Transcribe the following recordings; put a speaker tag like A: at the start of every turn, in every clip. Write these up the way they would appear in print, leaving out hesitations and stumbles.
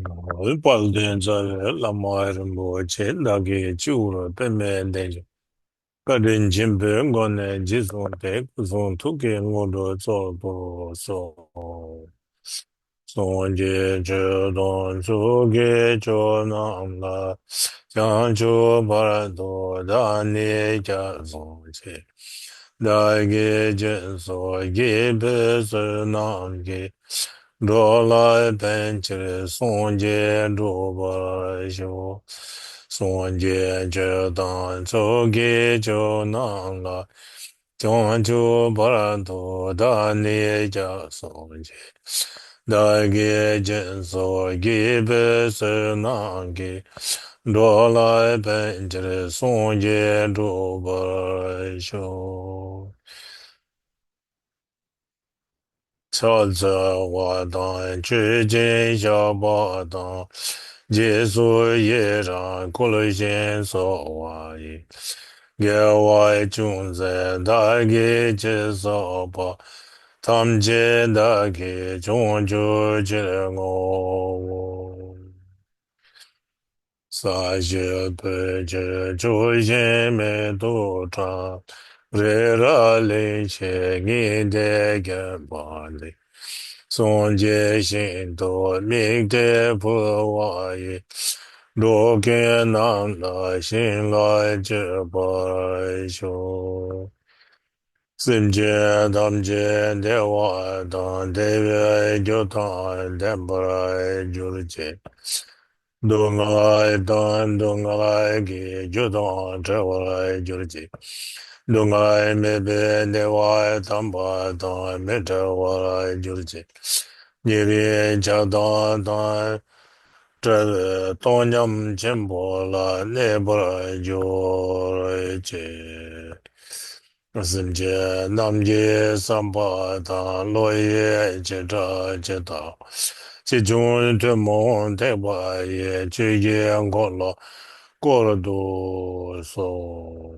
A: Paldenza Lama Rinpoche Lagi Chura Pemende Kadin Jimbe Ngone Jison Te Kuzon Tuki Ngodo Zobo So Sonje Jodon Suge Chonamla Chancho Parado Dani Jazonche Dagi Jenso Gibe Sunamge Dola Benchre Sonje Doba Sho Sonje Jedan Soge Chonamla Chancho Parado Dani Jazonche Dagi Jenso Gibe Sunamge Dola Benchre Sonje Doba Sho Cha Za Wa Dan Chu Jin Xia Ba Dan Jie Su Ye Ran Ku Lu Xian So Wa Yi Ge Wai Chun Zhe Da Ge Che So Ba Tam Je Da Ge Chung Ju Je Ngo Sa Je Pe Je Chu Xian Me Du Chan Re Ra Le Che Ge De Ge Ba Le Song Jie Xin Do Ming De Po Wa Yi Lo Ge Nan La Xin Lai Je Ba Xiu Sim Jie Dam Jie De Wa Dan De Wei Jiu Dan Den Ba Jiu Jie Do Ngai Dan Do Ngai Gi Jiu Dan Zhe Wa Jiu Jie Do Ngai Me Be De Wa Dan Ba Dan Me Zhe Wa Jiu Jie Nian Jia Dan Dan Zhe Dong Nyam Chen Po La Ne Bo Jiu Jie Sim Jie Nam Jie Sam Pa Dan Lo Ye Jie Zha Jie Da Jie Zhong Zhe Mong Te Ba Ye Jie Ye Ngo Lo Guo Le Du So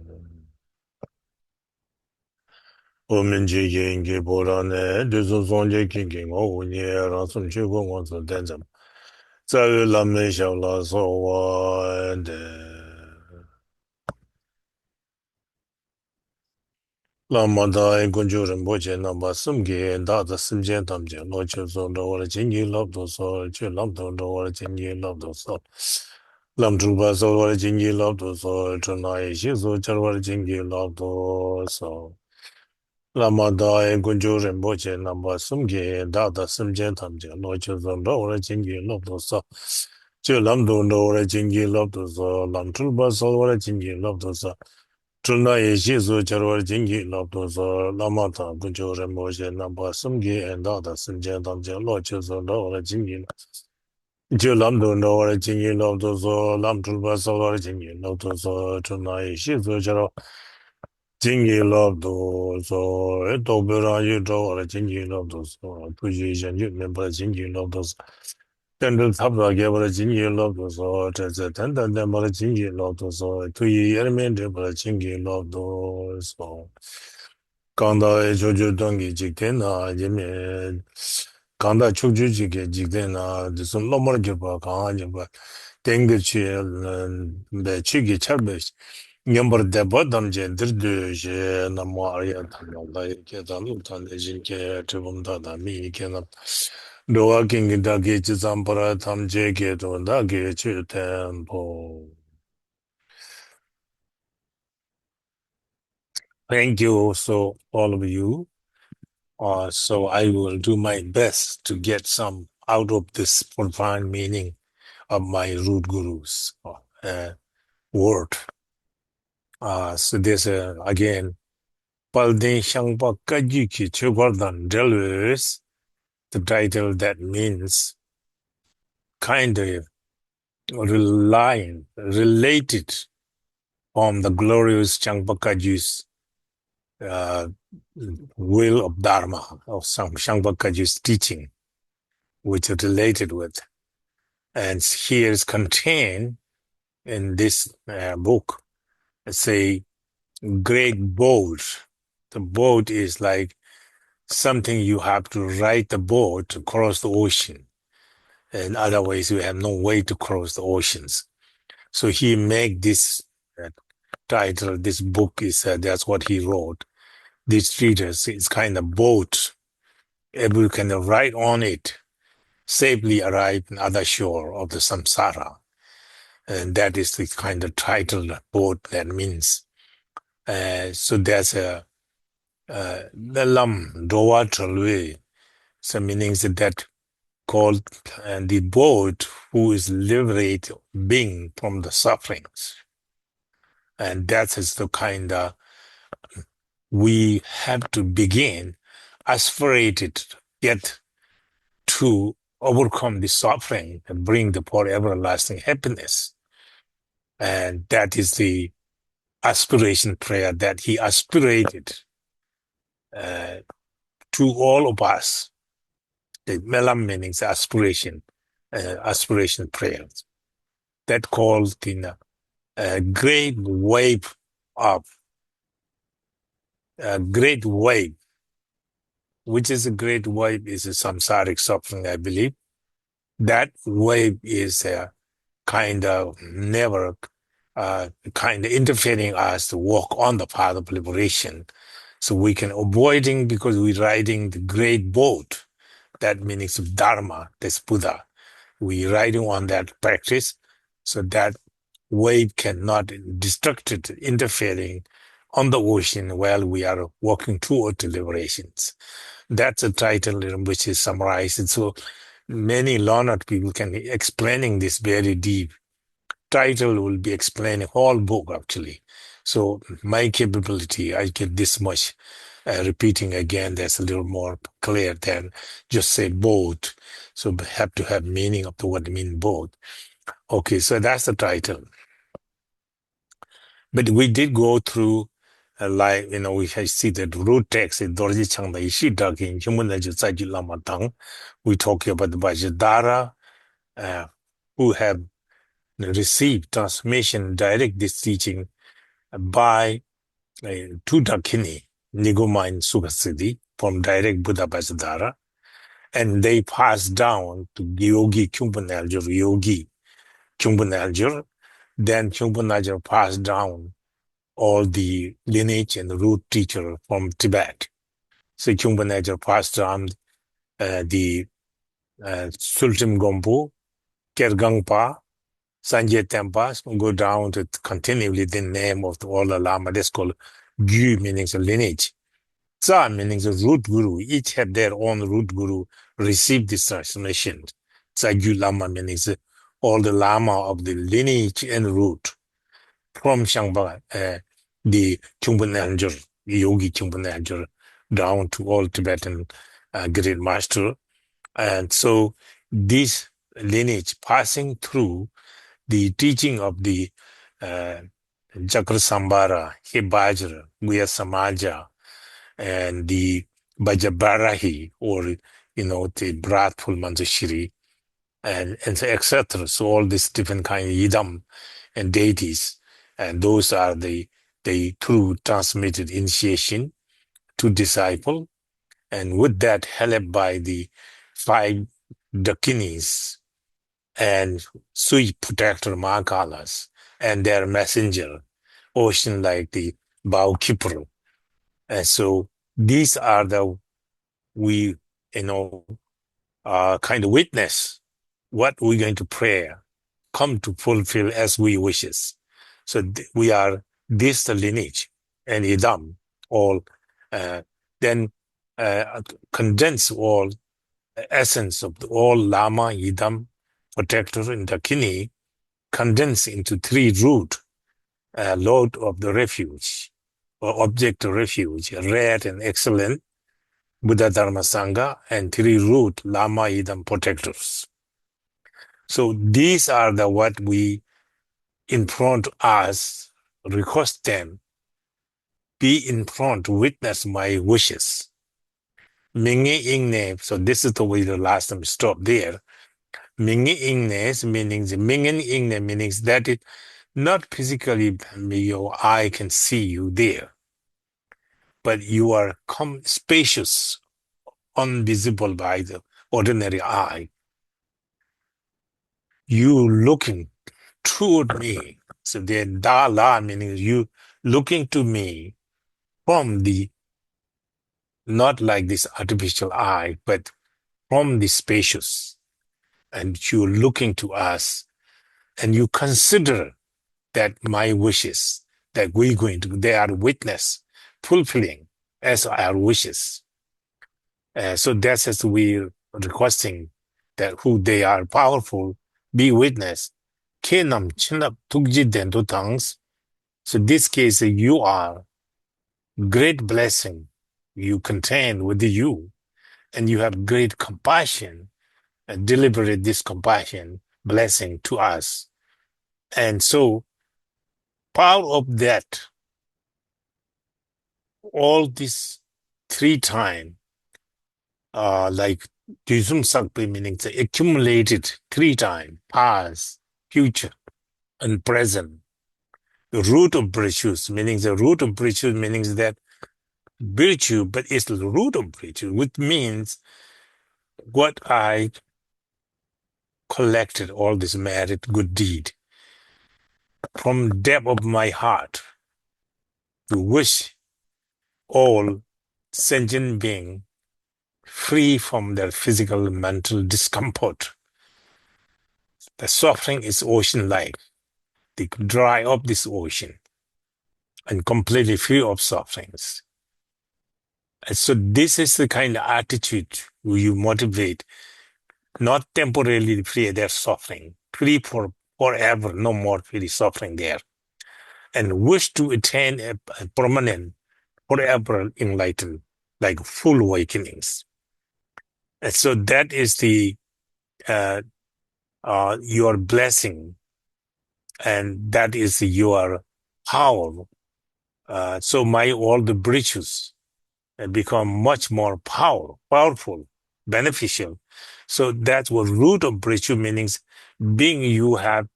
A: 我们这应该不然呢，就是中间看看我5年，然后去过我是等着，再有那么小了说我的，那么大一个就人不见，那么什么大的时间他们讲，我就说着我的经济老多少，就那么多着我的经济老多少，那么主办说我的经济老多少，就那一些说叫我的经济老多少。Lama Dai Gunju Rinpoche Namba Sumge Dada Simjen Tamje Loche Zon Ora Jingi Lobdo So Je Lamdo Ora Jingi Lobdo So Lam Tulba So Ora Jingi Lobdo So Tulna Yeshi So Ora Jingi Lobdo So Lama Ta Gunju Rinpoche Namba Sumge and Dada Simjen Tamje Loche Zon Ora Jingi Je Lamdo Ora Jingi Lobdo So Lam Tulba So Ora Jingi Lobdo So Tulna Yeshi So Jingi love do so it dobera you draw a jingi love those position you remember jingi love those then the top of a jingi love those or the tender them a jingi love those or 2 element of a jingi love those so Kanda jojo dongi jikena jime Kanda chuju jike jikena this lomar jiba kanga jiba tengi chi be chigi chabe Nyambar deba damje dirdu je na maria tamala ke dalu tande jinke tibum da mi ke na doa king da ge zampara tamje ke do da ge chu tempo. Thank you so all of you. So I will do my best to get some out of this profound meaning of my root gurus word. So this again. Palden Shangpa Kajuki Chugordan Delvis, the title that means kind of related on the glorious Shangpa Kaju's uh, will of Dharma, of some Shangpa Kaju's teaching, which is related with. And here is contained in this book, it's a great boat. The boat is like something you have to ride the boat to cross the ocean. and otherwise we have no way to cross the oceans. So he made this title, this book is, that's what he wrote. This treatise is kind of boat, and we can ride on it, safely arrive in other shore of the samsara. And that is the kind of title boat that means. So there's a the lam doa tralwe, so meaning that called and the boat who is liberate being from the sufferings. And that is the kind of we have to begin aspirated get to overcome the suffering and bring the poor everlasting happiness. And that is the aspiration prayer that he aspirated uh, to all of us. The melam means aspiration, aspiration prayers. That calls in a great wave of a great wave, which is a great wave is a samsaric suffering, I believe. That wave is kind of never kind of interfering us to walk on the path of liberation. So we can avoiding because we're riding the great boat. That means Dharma, that's Buddha. We're riding on that practice so that wave cannot destruct it, interfering on the ocean while we are walking toward the liberations. That's a title in which is summarized. So many learned people can be explaining this very deep. Title will be explaining whole book actually. So my capability, I get this much. Repeating again, that's a little more clear than just say both. So have to have meaning of the word mean both. Okay, so that's the title. But we did go through like, we see that root text in Dorji Changda Ishida in Human Legislature Lama Tang. We talk about the Bajadara who have received transmission direct this teaching by two Dakini, Nigoma and Sukasiddhi from direct Buddha Bajadara. And they passed down to Yogi Kyumpan Aljur, Yogi Kyumpan Aljur. Then Kyumpan Aljur passed down all the lineage and root teacher from Tibet. So Kyumpan Aljur passed down the Sultim Gompo, Kergangpa, Sanjay Tempas, go down to continually the name of all the Lama. That's called Gyu, meaning the lineage. Tsa, meaning the root guru. Each have their own root guru receive this transmission. Tsa Gyu Lama meaning all the Lama of the lineage and root from Shangba, the Kyumpan Aljur, Yogi Kyumpan Aljur, down to all Tibetan great master. And so this lineage passing through the teaching of the Chakrasambhara, Hibajra, Guya Samaja, and the Bajabarahi, or, the Brathful Manjushri, and so etc. So all these different kind of Yidam and deities, and those are the true transmitted initiation to disciple, and with that helped by the five Dakinis and sweet protector Mahakalas and their messenger, ocean like the Bao Kipur. And so these are the, we, kind of witness what we're going to pray, come to fulfill as we wishes. So we are this the lineage and Idam, all, then condense all essence of all Lama, Idam, protector, and Dakini, condense into three root, Lord of the refuge, or object of refuge, rare and excellent, Buddha Dharma Sangha, and three root Lama Idam protectors. So these are the what we in front us, request them, be in front, witness my wishes. Mingi Ingne, so this is the way the last time stop there. Mingi Ingne meaning the Mingin Ingne means that it not physically your eye can see you there, but you are spacious, invisible by the ordinary eye. you looking toward me. So the Da La meaning you looking to me from the, not like this artificial eye, but from the spacious. And you looking to us and you consider that my wishes that we're going to, they are witness, fulfilling as our wishes. So that's as we're requesting that who they are powerful, be witness. Kenam chinap tukji dendo tangs. So this case, you are great blessing. You contain with you, and you have great compassion and deliberate this compassion blessing to us. And so part of that, all this 3 times, like Duzum Sakpe meaning it's accumulated 3 times, past, future, and present. The root of virtues, meaning the root of virtues meaning that virtue, but it's the root of virtue, which means what I collected, all this merit, good deed, from depth of my heart to wish all sentient being free from their physical and mental discomfort. The suffering is ocean life. They dry up this ocean and completely free of sufferings. And so this is the kind of attitude where you motivate, not temporarily free their suffering, free for forever, no more free suffering there, and wish to attain a permanent, forever enlightened, like full awakenings. And so that is the your blessing, and that is your power. So my all the virtues become much more powerful, beneficial. So that's what root of virtue means. Being you have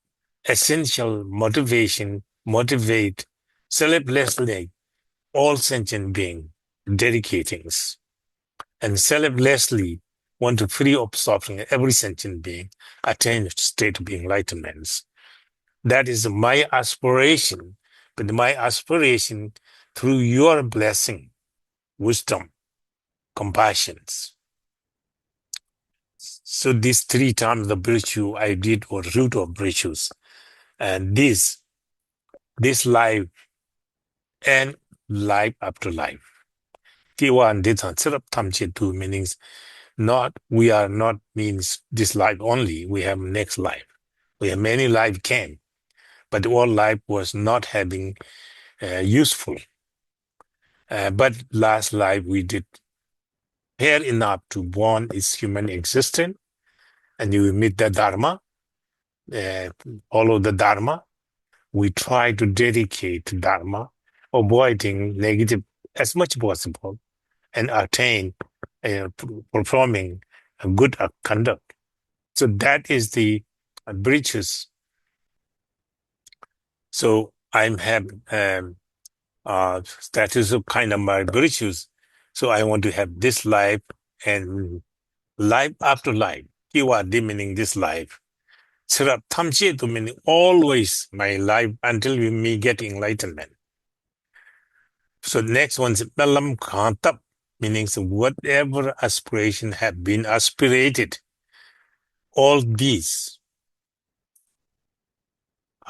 A: essential motivation, motivate selflessly all sentient being, dedicatings, and selflessly want to free up suffering every sentient being, attain a state of enlightenment. That is my aspiration, but my aspiration through your blessing, wisdom, compassions. So these 3 times the virtue I did was root of virtues. And this life and life after life. Tiwa and Ditan set up Tamche too meanings not we are not means this life only. We have next life. We have many life came, but all life was not having useful. But last life we did care enough to born is human existence, and you meet the Dharma, follow the Dharma. We try to dedicate to Dharma, avoiding negative as much possible, and attain performing a good conduct. So that is the virtues. So I'm having that is a kind of my virtues. So I want to have this life and life after life. Kiwa meaning this life. Sirap tamche to mean always my life until we may get enlightenment. So next one's Balam Kantap, meaning whatever aspiration have been aspirated, all these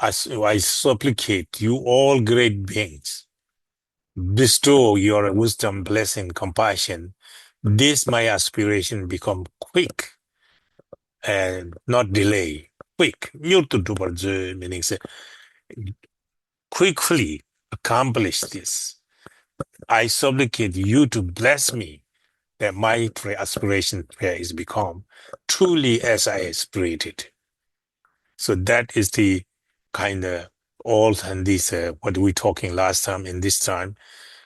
A: as I supplicate you, all great beings, bestow your wisdom, blessing, compassion. This my aspiration become quick and not delay. Quick, meaning quickly accomplish this. I supplicate you to bless me that my aspiration prayer is become truly as I aspirated. So that is the kind of all and this what we talking last time and this time.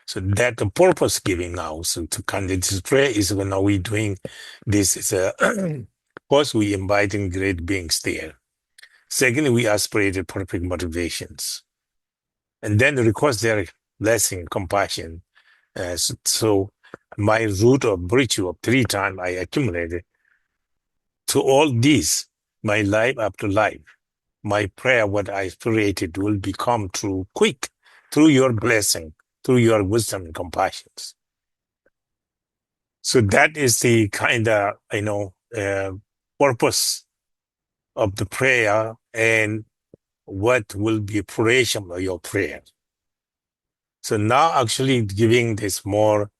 A: So that the purpose giving now. So to kind of this prayer is when are we doing this is first we inviting great beings there. Second, we aspirated perfect motivations. And then request their blessing, compassion. So my root of virtue of 3 times I accumulated to all these. my life after life. My prayer, what I created, will become true quick through your blessing, through your wisdom and compassion. So that is the kind of, purpose of the prayer and what will be operation of your prayer. So now actually giving this more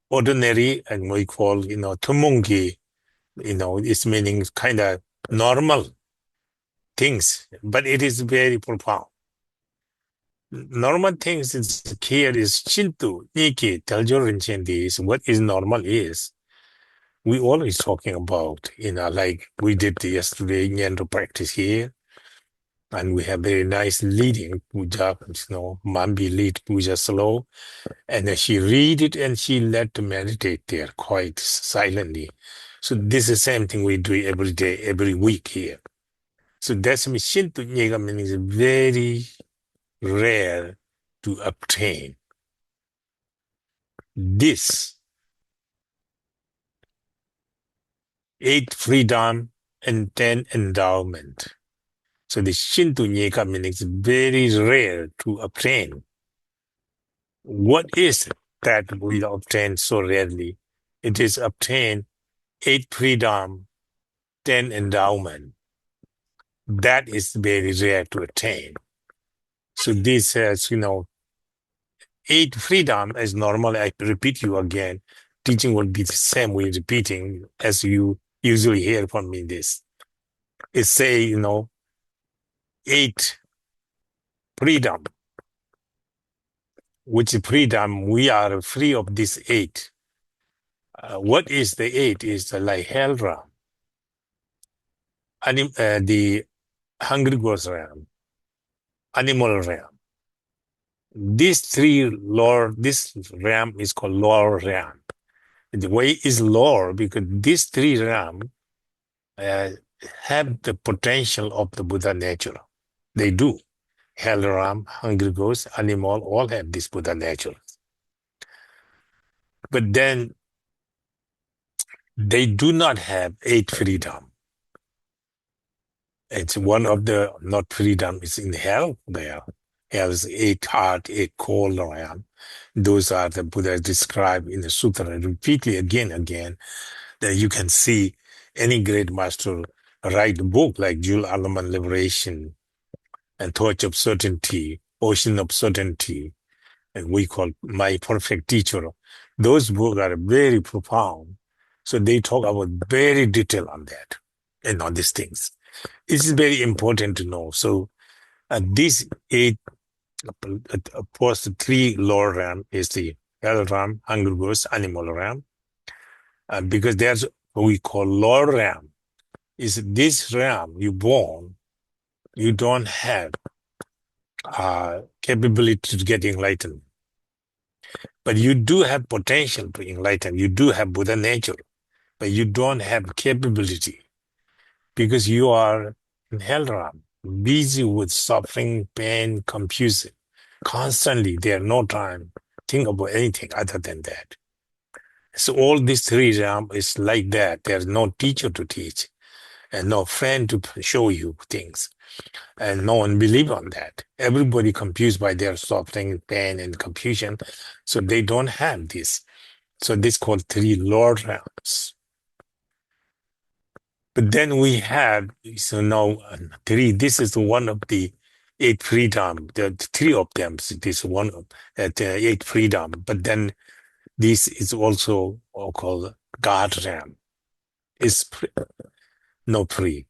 A: ordinary and we call, tumungi, it's meaning kind of normal things, but it is very profound. Normal things is here is Shinto, Niki, Teljorin is what is normal is. We always talking about, like we did yesterday Nyendo practice here, and we have very nice leading puja, Mambi lead puja slow, and then she read it and she let to meditate there quite silently. So this is the same thing we do every day, every week here. So that's me Shinto Nyega means very rare to obtain. This 8 freedom and 10 endowment. So the Shinto Nyeka means very rare to obtain. What is that we obtain so rarely? It is obtained 8 freedom, 10 endowment. That is very rare to attain. So this has, 8 freedom as normally, I repeat you again, teaching will be the same way repeating as you usually hear from me this. It say, 8 freedom, which freedom, we are free of this 8. What is the 8 is the like hell realm, the hungry ghost realm, animal realm. These 3 lore, this realm is called lower realm. The way is lower because these 3 realm have the potential of the Buddha nature. They do. Hell realm, hungry ghost, animal, all have this Buddha nature. But then they do not have 8 freedom. It's one of the not freedom is in hell there. Hell is 8 hard, 8 cold realm. Those are the Buddha described in the sutra repeatedly again, that you can see any great master write a book like Jewel Alaman Liberation and Torch of Certainty, Ocean of Certainty, and we call My Perfect Teacher. Those books are very profound. So they talk about very detail on that and on these things. It's very important to know. So these 8 post 3 lower realm is the hell realm, hungry ghost, animal realm. Because there's what we call lower realm. Is this realm you born, you don't have capability to get enlightened. But you do have potential to enlighten. You do have Buddha nature, but you don't have capability because you are in hell realm, busy with suffering, pain, confusion. Constantly, there's no time to think about anything other than that. So all these 3 realms is like that. There's no teacher to teach and no friend to show you things. And no one believe on that. Everybody confused by their suffering, pain, and confusion. So they don't have this. So this called 3 Lord realms. But then we have, so now 3, this is one of the 8 freedom. The 3 of them, this one of the 8 freedom. But then this is also called God realm. It's not free.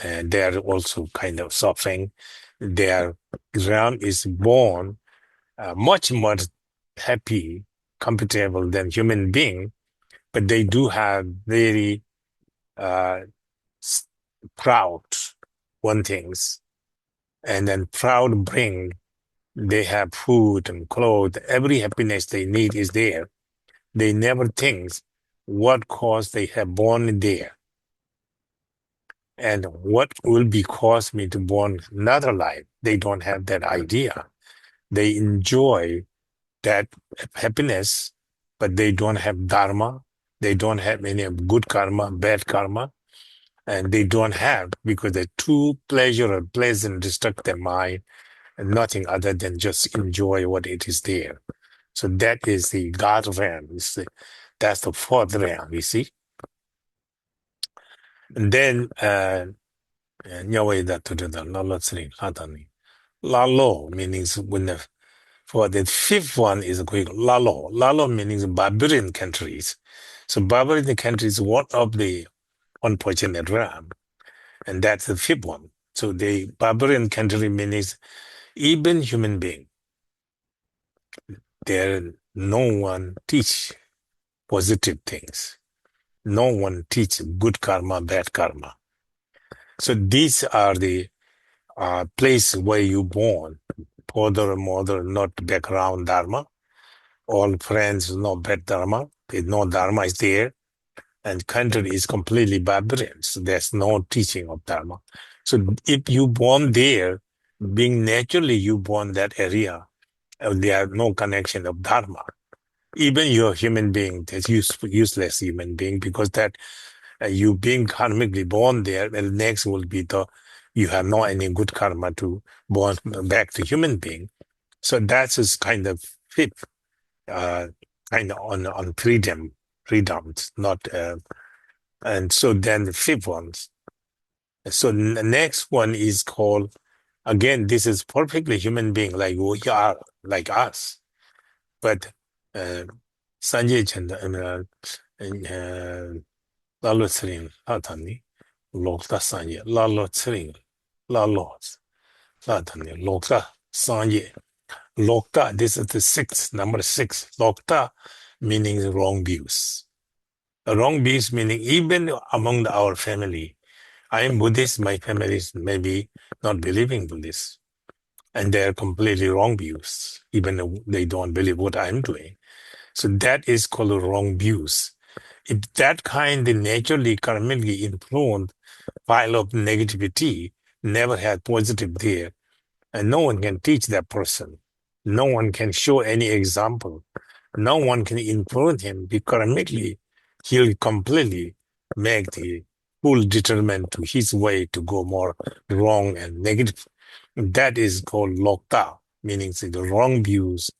A: And they're also kind of suffering. Their realm is born much more happy, comfortable than human being, but they do have very proud one things, and then proud bring. They have food and clothes. Every happiness they need is there. They never think what cause they have born there, and what will be cause me to born another life. They don't have that idea. They enjoy that happiness, but they don't have dharma. They don't have any good karma, bad karma. and they don't have because they're too pleasure or pleasant, distract their mind, and nothing other than just enjoy what it is there. So that is the God realm. That's the fourth realm, you see. And then, Nyawa that to the Lalo Tsering, Hatani. Lalo means for the fifth one is quick Lalo. Lalo means barbarian countries. So barbarian countries is one of the unfortunate realm, and that's the fifth one. So the barbarian country means even human being. There no one teach positive things. No one teach good karma, bad karma. So these are the place where you born. Father and mother, not background dharma. All friends, no bad dharma. No dharma is there. And country is completely barbarian. So there's no teaching of dharma. So if you born there, being naturally you born that area, there are no connection of dharma. Even you're a human being, that's useless human being, because that you being karmically born there, and next will be you have no any good karma to born back to human being. So that's is kind of fit, kind of on freedoms, not, and so then the fifth ones. So the next one is called, again, this is perfectly human being like we are, like us, but Sanjay Chanda Lalo Tsering Latani Lokta Sanje Lalo Tsering Lalo Latani Lokta Sanje Lokta. This is the sixth, number six. Lokta meaning wrong views. Wrong views meaning even among our family. I am Buddhist, my family is maybe not believing Buddhist. And they're completely wrong views, even though they don't believe what I'm doing. So that is called wrong views. If that kind of naturally, karmically influenced pile of negativity never had positive there, and no one can teach that person. No one can show any example. No one can influence him because karmically he'll completely make the full determined to his way to go more wrong and negative. That is called lokta, meaning the wrong views,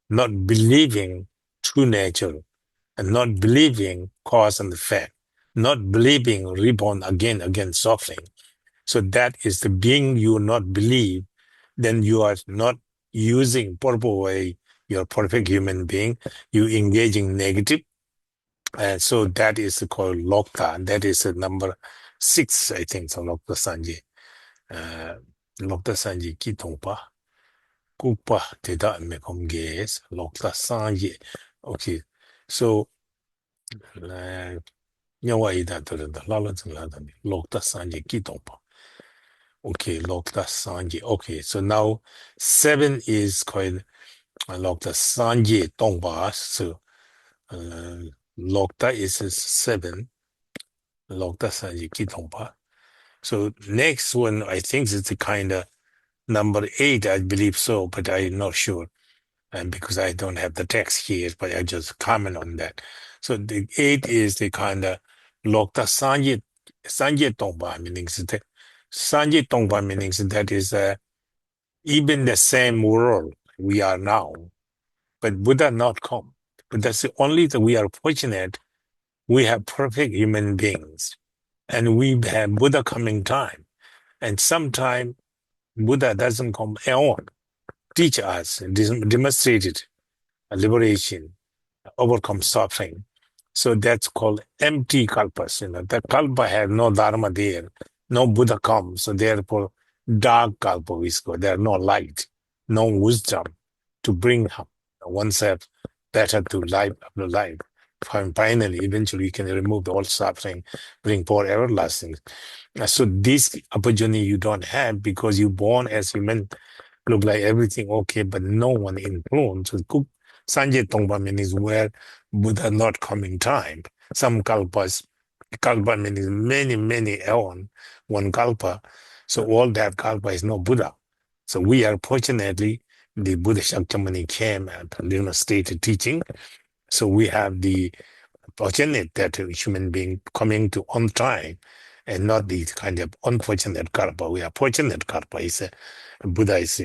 A: not believing true nature, and not believing cause and effect, not believing reborn again suffering. So that is the being you not believe, then you are not using proper way, you're a perfect human being, you engaging negative. And so that is called Lokta. That is number six, I think, so Lokta Sanji. Lokta Sanji Kitongpa. Kupa Teda Mekomges, Lokta Sanji. Okay. So Nyawa ida the Lala Ladani, Lokta Sanji Kitongpa. Okay, Lokta Sanji. Okay, so now seven is called Lokta Sanji Tongpa. So Lokta is seven. Lokta Sanji Kitongpa. So next one, I think is the kind of number eight, I believe so, but I'm not sure. And because I don't have the text here, but I just comment on that. So the eight is the kind of Lokta Sanje Tongpa, meaning that Sanje Tongpa means that is even the same world we are now, but Buddha not come. But that's the only that we are fortunate. We have perfect human beings, and we have Buddha coming time. And sometime Buddha doesn't come alone, teach us, demonstrated liberation, overcome suffering. So that's called empty kalpas. The kalpa has no dharma there, no Buddha comes. So therefore, dark kalpa we go. There no light, no wisdom to bring oneself better to life after life. Finally, eventually, you can remove all suffering, bring forth everlasting. So this opportunity you don't have because you born as human, look like everything okay, but no one influence. So Sanjay Tongpa means where Buddha not coming time. Some kalpas, kalpa means many eon, one kalpa. So all that kalpa is no Buddha. So we are fortunately, the Buddha Shakyamuni came and stated teaching. So we have the fortunate that a human being coming to on time and not the kind of unfortunate karma. We are fortunate karma. Is Buddha is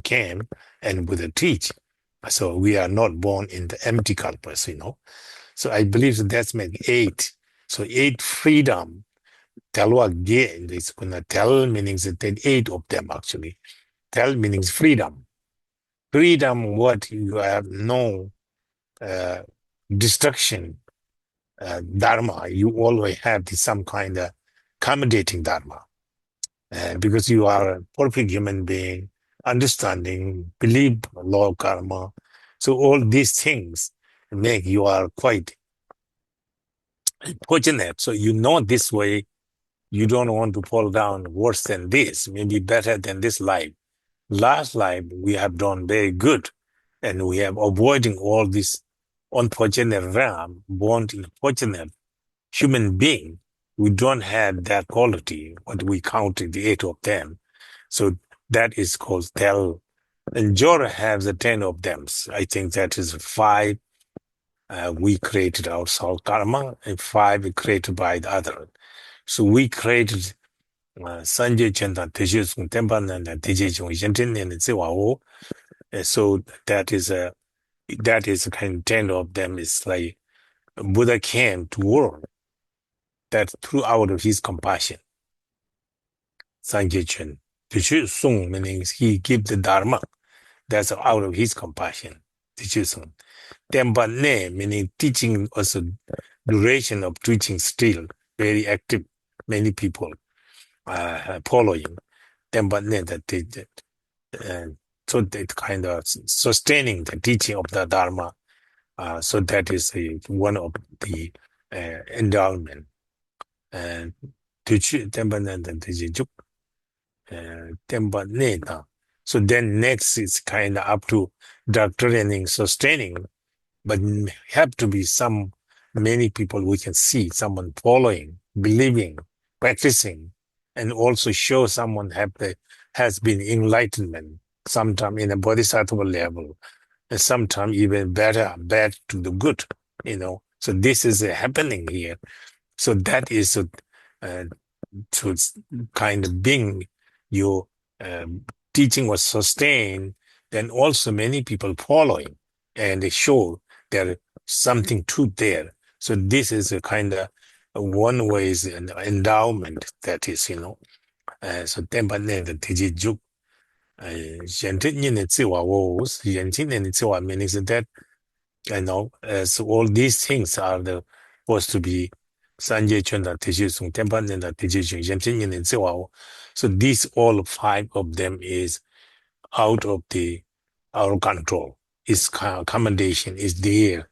A: came and Buddha teach. So we are not born in the empty karmas. So I believe that's make eight. So eight freedom. Tell again. It's gonna tell meanings that eight of them actually. Tell meanings freedom. Freedom, what you have no uh, destruction, dharma. You always have some kind of accommodating dharma. Because you are a perfect human being, understanding, believe law of karma. So all these things make you are quite fortunate. So this way, you don't want to fall down worse than this, maybe better than this life. Last life, we have done very good, and we have avoiding all this unfortunate realm, born in fortunate human being. We don't have that quality, what we counted the eight of them. So that is called tel. And Jora has the 10 of them. I think that is five. We created ourselves karma, and five created by the other. So we created Sanje Chenda Tejas Tempan and Tejas Yentin and Tsiwao. So that is a kind of 10 of them is like Buddha came to world that throughout of his compassion. Sanje Chen. Tejas Sung meaning he give the Dharma. That's out of his compassion. Tejas Sung. Tempan Ne meaning teaching also duration of teaching still very active. Many people following. Tempan Ne that they did. So that kind of sustaining the teaching of the Dharma. So that is one of the endowment. And so then next is kind of up to doctrining, sustaining, but have to be many people we can see, someone following, believing, practicing, and also show someone has been enlightenment, sometime in a bodhisattva level, and sometimes even bad to the good. So this is happening here. So that is to kind of being your teaching was sustained, then also many people following, and they show there something truth there. So this is a kind of one way is an endowment that is. So tempa ne the tiji juk. Yentin yin tsiwa woes, yentin and tsiwa meaning that so all these things are supposed to be Sanje Chunda Teji Sung Tempan and Teji Chung Yentin yin tsiwa. So these all five of them is out of our control. Its accommodation is there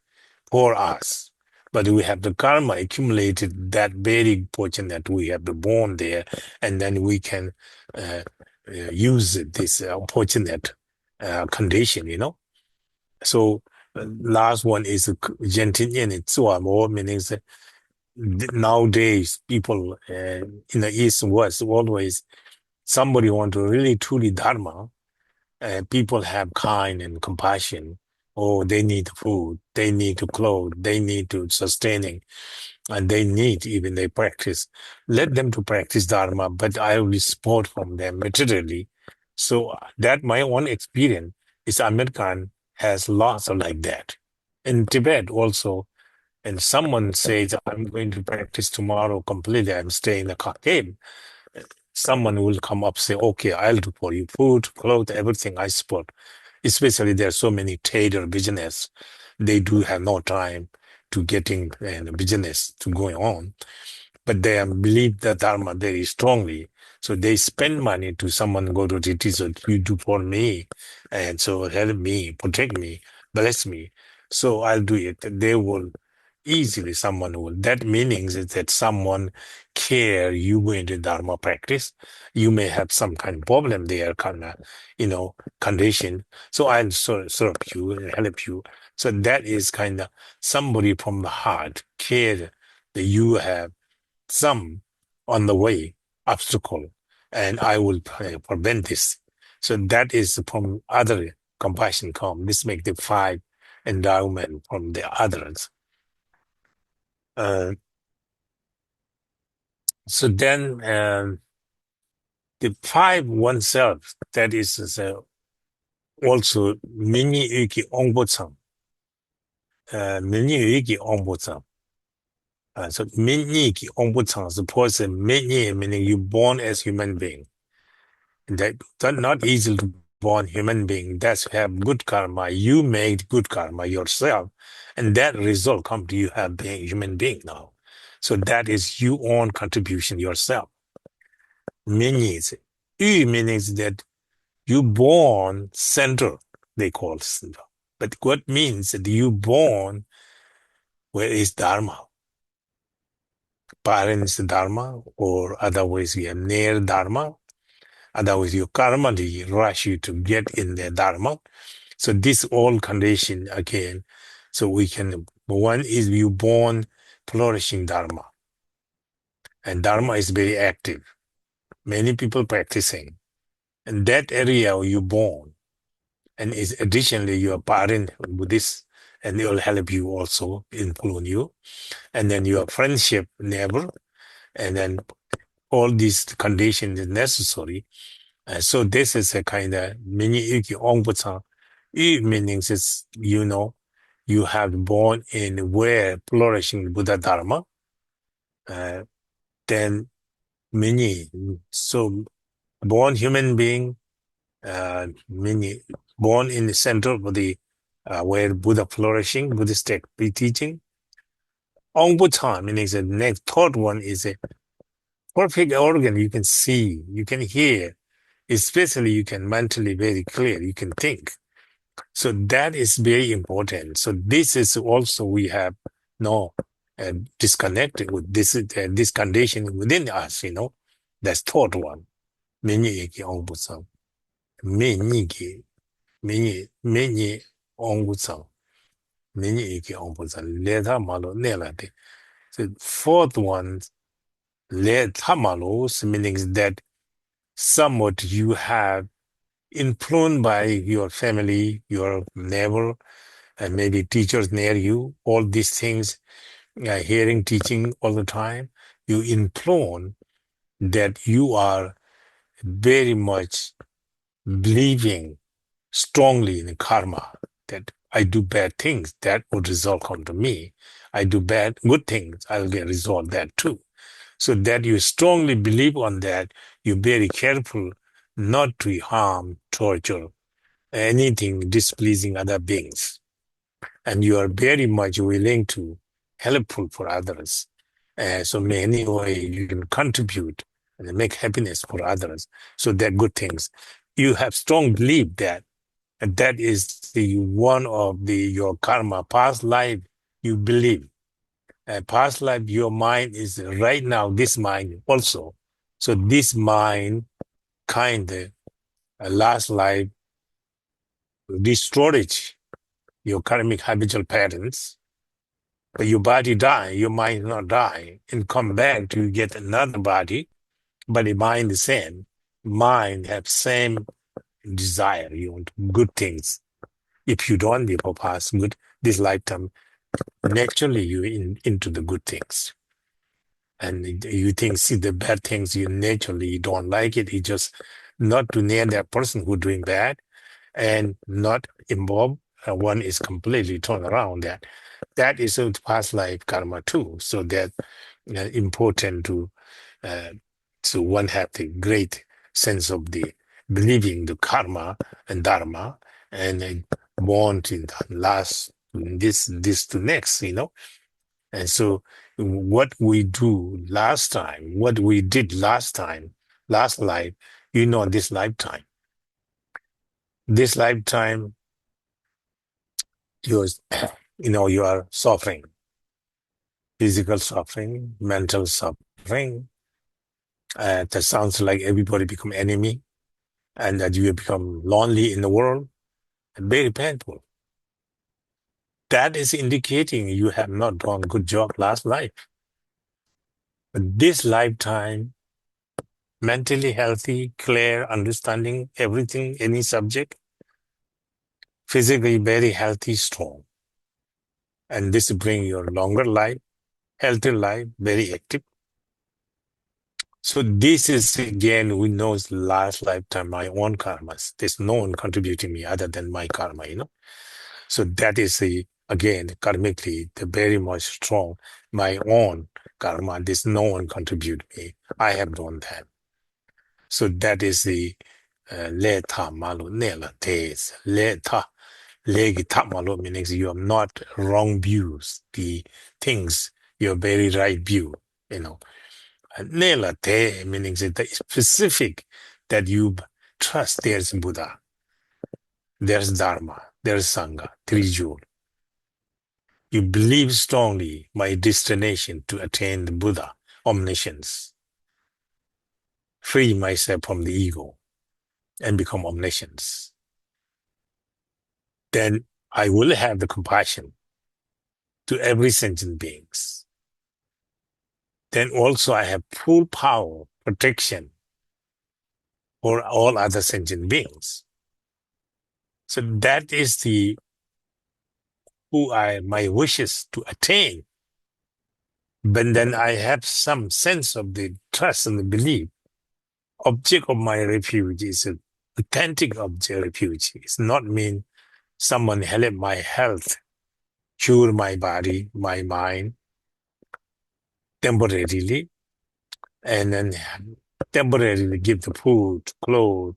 A: for us. But we have the karma accumulated that very portion that we have been born there, and then we can use this fortunate condition. So last one is Gentinian Tsuamo, meaning nowadays people in the East and West always somebody want to really truly Dharma. People have kind and compassion. Oh, they need food, they need to clothe, they need to sustaining, and they need even they practice. Let them to practice Dharma, but I will support from them materially. So that my own experience is American has lots of like that. In Tibet also, and someone says, I'm going to practice tomorrow completely, I'm staying in the cave. Someone will come up say, okay, I'll do for you food, clothes, everything I support. Especially there are so many trader business. They do have no time to getting business to going on. But they believe the Dharma very strongly. So they spend money to someone go to retreat, so you do for me. And so help me, protect me, bless me. So I'll do it. They will easily someone will. That means is that someone care you go into Dharma practice. You may have some kind of problem there, kind of, condition. So I'll serve you and help you. So that is kind of somebody from the heart care that you have some on the way obstacle, and I will prevent this. So that is from other compassion come. This make the five endowment from the others. Uh, So then the five oneself, that is also mini yuki onbotsam. Mini yuki onbotsam. So mini yuki onbotsam is the person, mini meaning you born as human being. That not easy to born human being. That's have good karma. You made good karma yourself. And that result come to you have being human being now. So that is your own contribution yourself. Means, means that you born center, they call center. But what means that you born where is Dharma? Parents Dharma, or otherwise you have near Dharma. Otherwise your karma they rush you to get in the Dharma. So this all condition again. So we can, one is you born flourishing Dharma. And Dharma is very active. Many people practicing. And that area you born. And is additionally your parent Buddhist, and they will help you also, influence you. And then your friendship neighbor, and then all these conditions is necessary. So this is a kind of mini yuki ongbutsan. Yu means is, you have born in where flourishing Buddha Dharma. Then many, so born human being, many born in the center of the where Buddha flourishing, Buddhist teaching. Ongbutsan meaning the next third one is a perfect organ you can see, you can hear, especially you can mentally very clear, you can think. So that is very important. So this is also we have no disconnected with this condition within us, That's third one. Many ongbutsan. Many ongbutsan. Many ongbutsan. Leta malo nelate. So fourth one, leta malo meaning that somewhat you have influenced by your family, your neighbor, and maybe teachers near you, all these things, hearing, teaching all the time, you influence that you are very much believing strongly in karma, that I do bad things, that would result come to me. I do good things, I'll get result that too. So that you strongly believe on that, you're very careful not to harm, torture, anything displeasing other beings. And you are very much willing to helpful for others. So many ways you can contribute and make happiness for others. So they're good things. You have strong belief that that is the one of your karma, past life, you believe. Past life, your mind is right now, this mind also. So this mind kind of last life, destroyed your karmic habitual patterns. But your body die, your mind not die, and come back to get another body, but the mind the same. Mind have same desire. You want good things. If you don't live for past good, this lifetime, naturally you into the good things. And you think, see the bad things, you naturally don't like it. You just not to near that person who doing bad and not involved. One is completely turned around that. That is a past life karma too. So that important to so one have the great sense of the believing the karma and dharma and born in the last this to next. And so what we do last time, what we did last time, last life, this lifetime, you're, you are suffering, physical suffering, mental suffering. That sounds like everybody become enemy and that you become lonely in the world. Very painful. That is indicating you have not done a good job last life. But this lifetime, mentally healthy, clear, understanding everything, any subject, physically very healthy, strong. And this bring your longer life, healthy life, very active. So this is again, we know last lifetime, my own karmas. There's no one contributing me other than my karma, So that is again, karmically, the very much strong, my own karma. There's no one contribute me. I have done that. So that is the le tha malo ne la tes. Le tha, le gi tha malo means you have not wrong views, the things, your very right view, you know. Ne te meaning the specific that you trust there's Buddha, there's Dharma, there's Sangha, three jewel. You believe strongly my destination to attain the Buddha, omniscience, free myself from the ego and become omniscience. Then I will have the compassion to every sentient beings. Then also I have full power, protection for all other sentient beings. So that is the my wishes to attain. But then I have some sense of the trust and the belief. Object of my refuge is an authentic object refuge. It's not mean someone help my health, cure my body, my mind temporarily, and then temporarily give the food, clothes,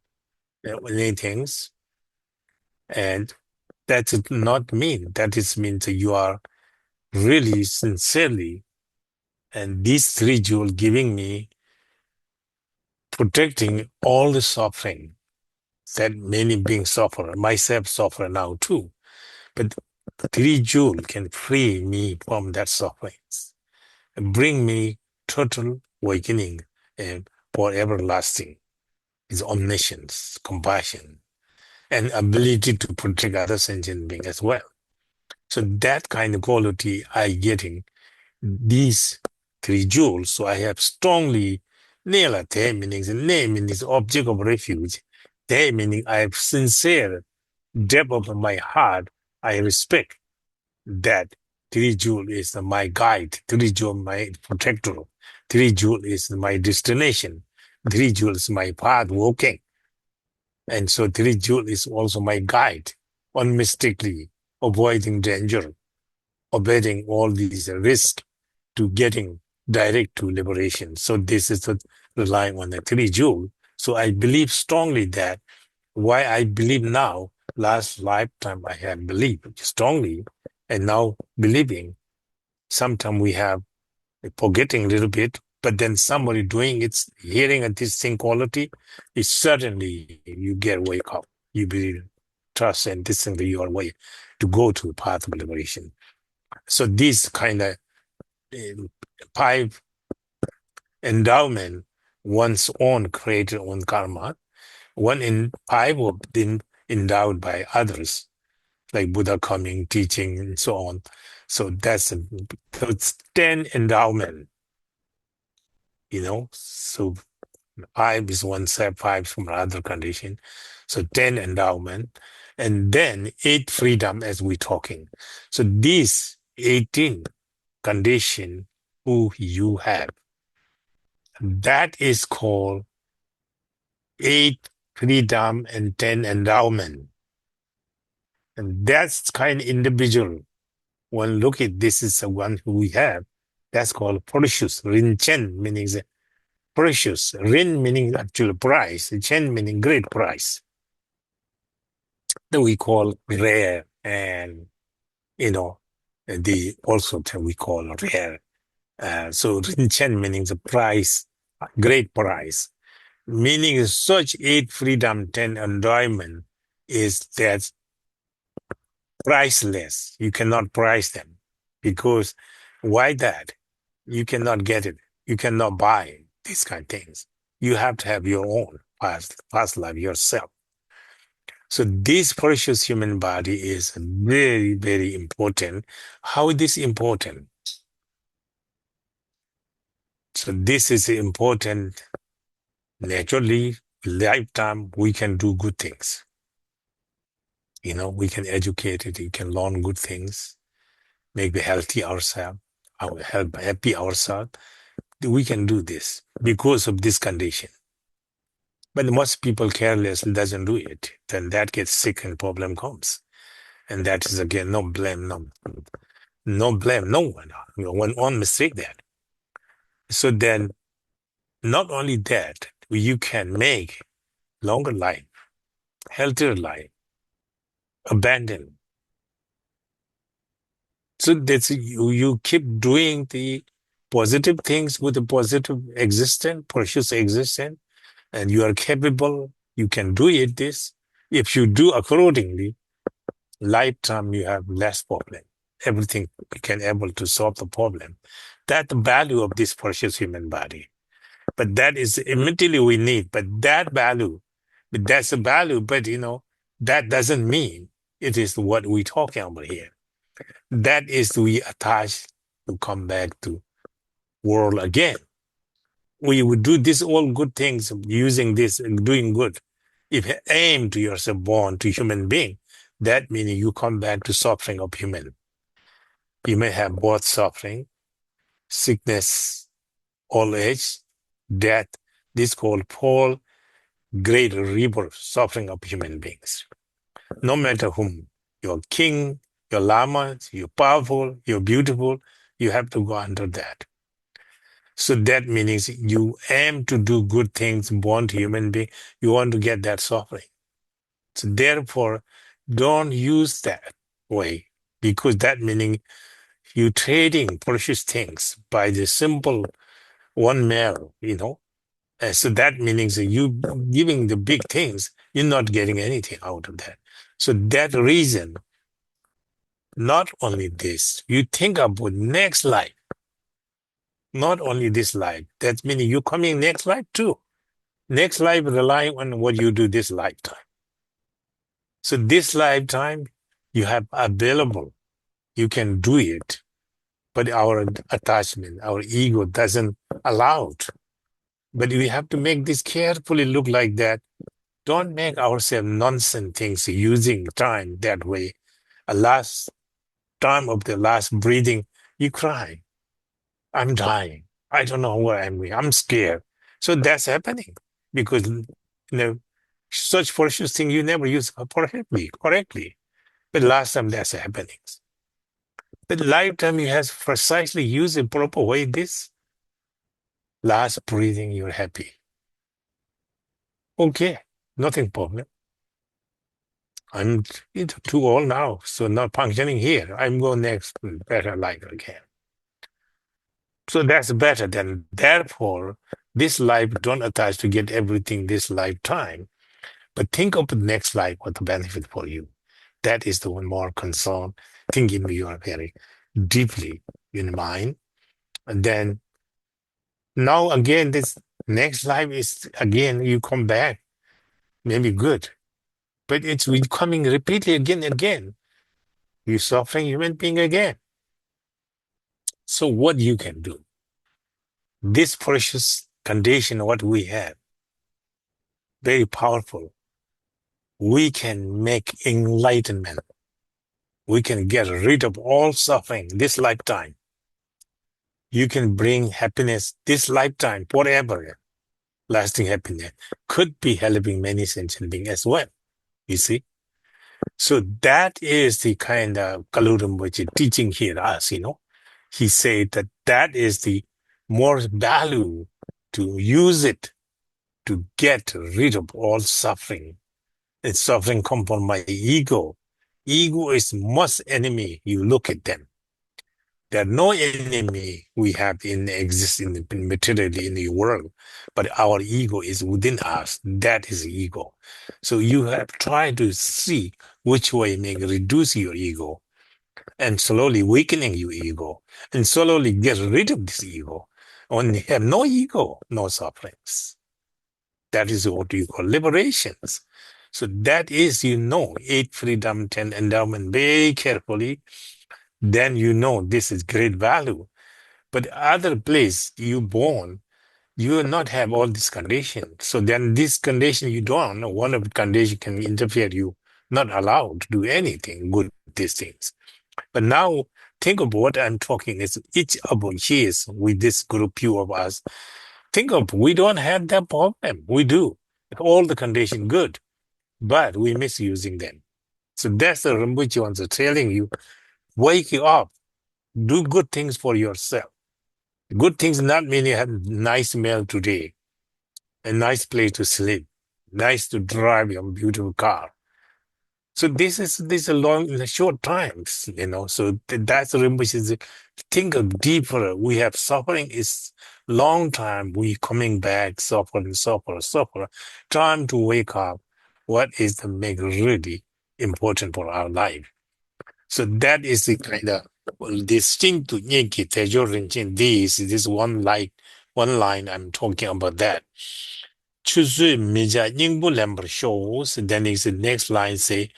A: many things. And that's not mean. That is means that you are really sincerely, and these three jewels giving me, protecting all the suffering that many beings suffer, myself suffer now too. But three jewels can free me from that suffering and bring me total awakening and for everlasting. Is omniscience, compassion, and ability to protect other sentient beings as well. So that kind of quality I getting these three jewels. So I have strongly Nela Te meaning the name in this object of refuge. Te meaning I have sincere depth of my heart. I respect that three jewel is my guide, three jewel my protector, three jewel is my destination, three jewel is my path walking. And so three jewel is also my guide, unmistakably avoiding danger, avoiding all these risks to getting direct to liberation. So this is relying on the three jewel. So I believe strongly that why I believe now, last lifetime I have believed strongly, and now believing, sometimes we have forgetting a little bit, but then somebody doing it, hearing at this thing quality, it's certainly you get wake up. You believe, trust, and this is your way to go to the path of liberation. So these kind of five endowment, one's own created own karma, one in five of them endowed by others, like Buddha coming, teaching, and so on. So so it's 10 endowment, So five is one set, five from another condition. So 10 endowment, and then 8 freedom as we're talking. So these 18 condition who you have, that is called 8 freedom and 10 endowment. And that's kind of individual. When look at this is the one who we have, that's called precious. Rin Chen meaning the precious. Rin meaning actual price. Chen meaning great price. That we call rare, and the also we call rare. So Rin Chen meaning the price, great price. Meaning such 8 freedom, 10 enjoyment is that priceless. You cannot price them because why that? You cannot get it. You cannot buy these kind of things. You have to have your own past life yourself. So this precious human body is very, very important. How is this important? So this is important. Naturally, lifetime, we can do good things. We can educate it. We can learn good things, make the healthy ourselves, help happy ourselves. We can do this. because of this condition. But most people careless doesn't do it. Then that gets sick and problem comes. And that is again no blame, no blame, no one. One mistake that. So then not only that, you can make longer life, healthier life, abandon. So that's you keep doing the positive things with a positive existence, precious existence, and you are capable, you can do it this. If you do accordingly, lifetime you have less problem. Everything you can able to solve the problem. That's the value of this precious human body. But that is immediately we need. But that value, but that's a value, but that doesn't mean it is what we're talking about here. That is we attach to come back to world again. We would do this all good things using this and doing good. If you aim to yourself born to human being, that means you come back to suffering of human. You may have both suffering, sickness, old age, death. This called Paul great rebirth, suffering of human beings. No matter whom, you're king, you're lama, you're powerful, you're beautiful, you have to go under that. So that means you aim to do good things, born to human being, you want to get that suffering. So therefore, don't use that way, because that meaning you trading precious things by the simple one meal, And so that means you giving the big things, you're not getting anything out of that. So that reason, not only this, you think about next life, not only this life. That means you coming next life too. Next life relying on what you do this lifetime. So this lifetime you have available, you can do it, but our attachment, our ego doesn't allow it. But we have to make this carefully look like that. Don't make ourselves nonsense things using time that way. A last time of the last breathing, you cry. I'm dying. I don't know where I'm going. I'm scared. So that's happening because such precious thing you never use correctly. But last time that's happening. But lifetime you have precisely used in proper way this last breathing you're happy. Okay, nothing problem. I'm too old now, so not functioning here. I'm going next better life again. So that's better than therefore this life don't attach to get everything this lifetime, but think of the next life, what the benefit for you. That is the one more concern. Thinking you are very deeply in mind. And then now again, this next life is again, you come back, maybe good. But it's coming repeatedly again and again. You're suffering human being again. So what you can do? This precious condition, what we have, very powerful. We can make enlightenment. We can get rid of all suffering this lifetime. You can bring happiness this lifetime, forever. Lasting happiness could be helping many sentient beings as well. You see? So that is the kind of Kaludam which is teaching here us, He said that that is the more value to use it to get rid of all suffering. And suffering comes from my ego. Ego is most enemy. You look at them. There are no enemy we have existing materially in the world, but our ego is within us. That is ego. So you have tried to see which way may reduce your ego and slowly weakening your ego and slowly get rid of this ego. When you have no ego, no sufferings. That is what you call liberations. So that is, 8 freedom, 10 endowment very carefully. Then this is great value. But other place you born, you will not have all these conditions. So then this condition you don't know, one of the condition can interfere you, not allowed to do anything good with these things. But now think of what I'm talking is each of us with this group few of us think of, we don't have that problem. We do. All the condition good, but we misusing them. So that's the Rinpoche wants to telling you, wake you up, do good things for yourself. Good things not mean you have nice meal today, a nice place to sleep, nice to drive your beautiful car. So this is a long, in a short times, So that's Rinpoche. Think of deeper. We have suffering is long time. We coming back, suffer. Time to wake up. What is the make really important for our life? So that is the kind of distinct to Nyingi Tejo Rinchen. This one line I'm talking about that. Chuzui Mija Nyingbu Lember shows, then is the next line say,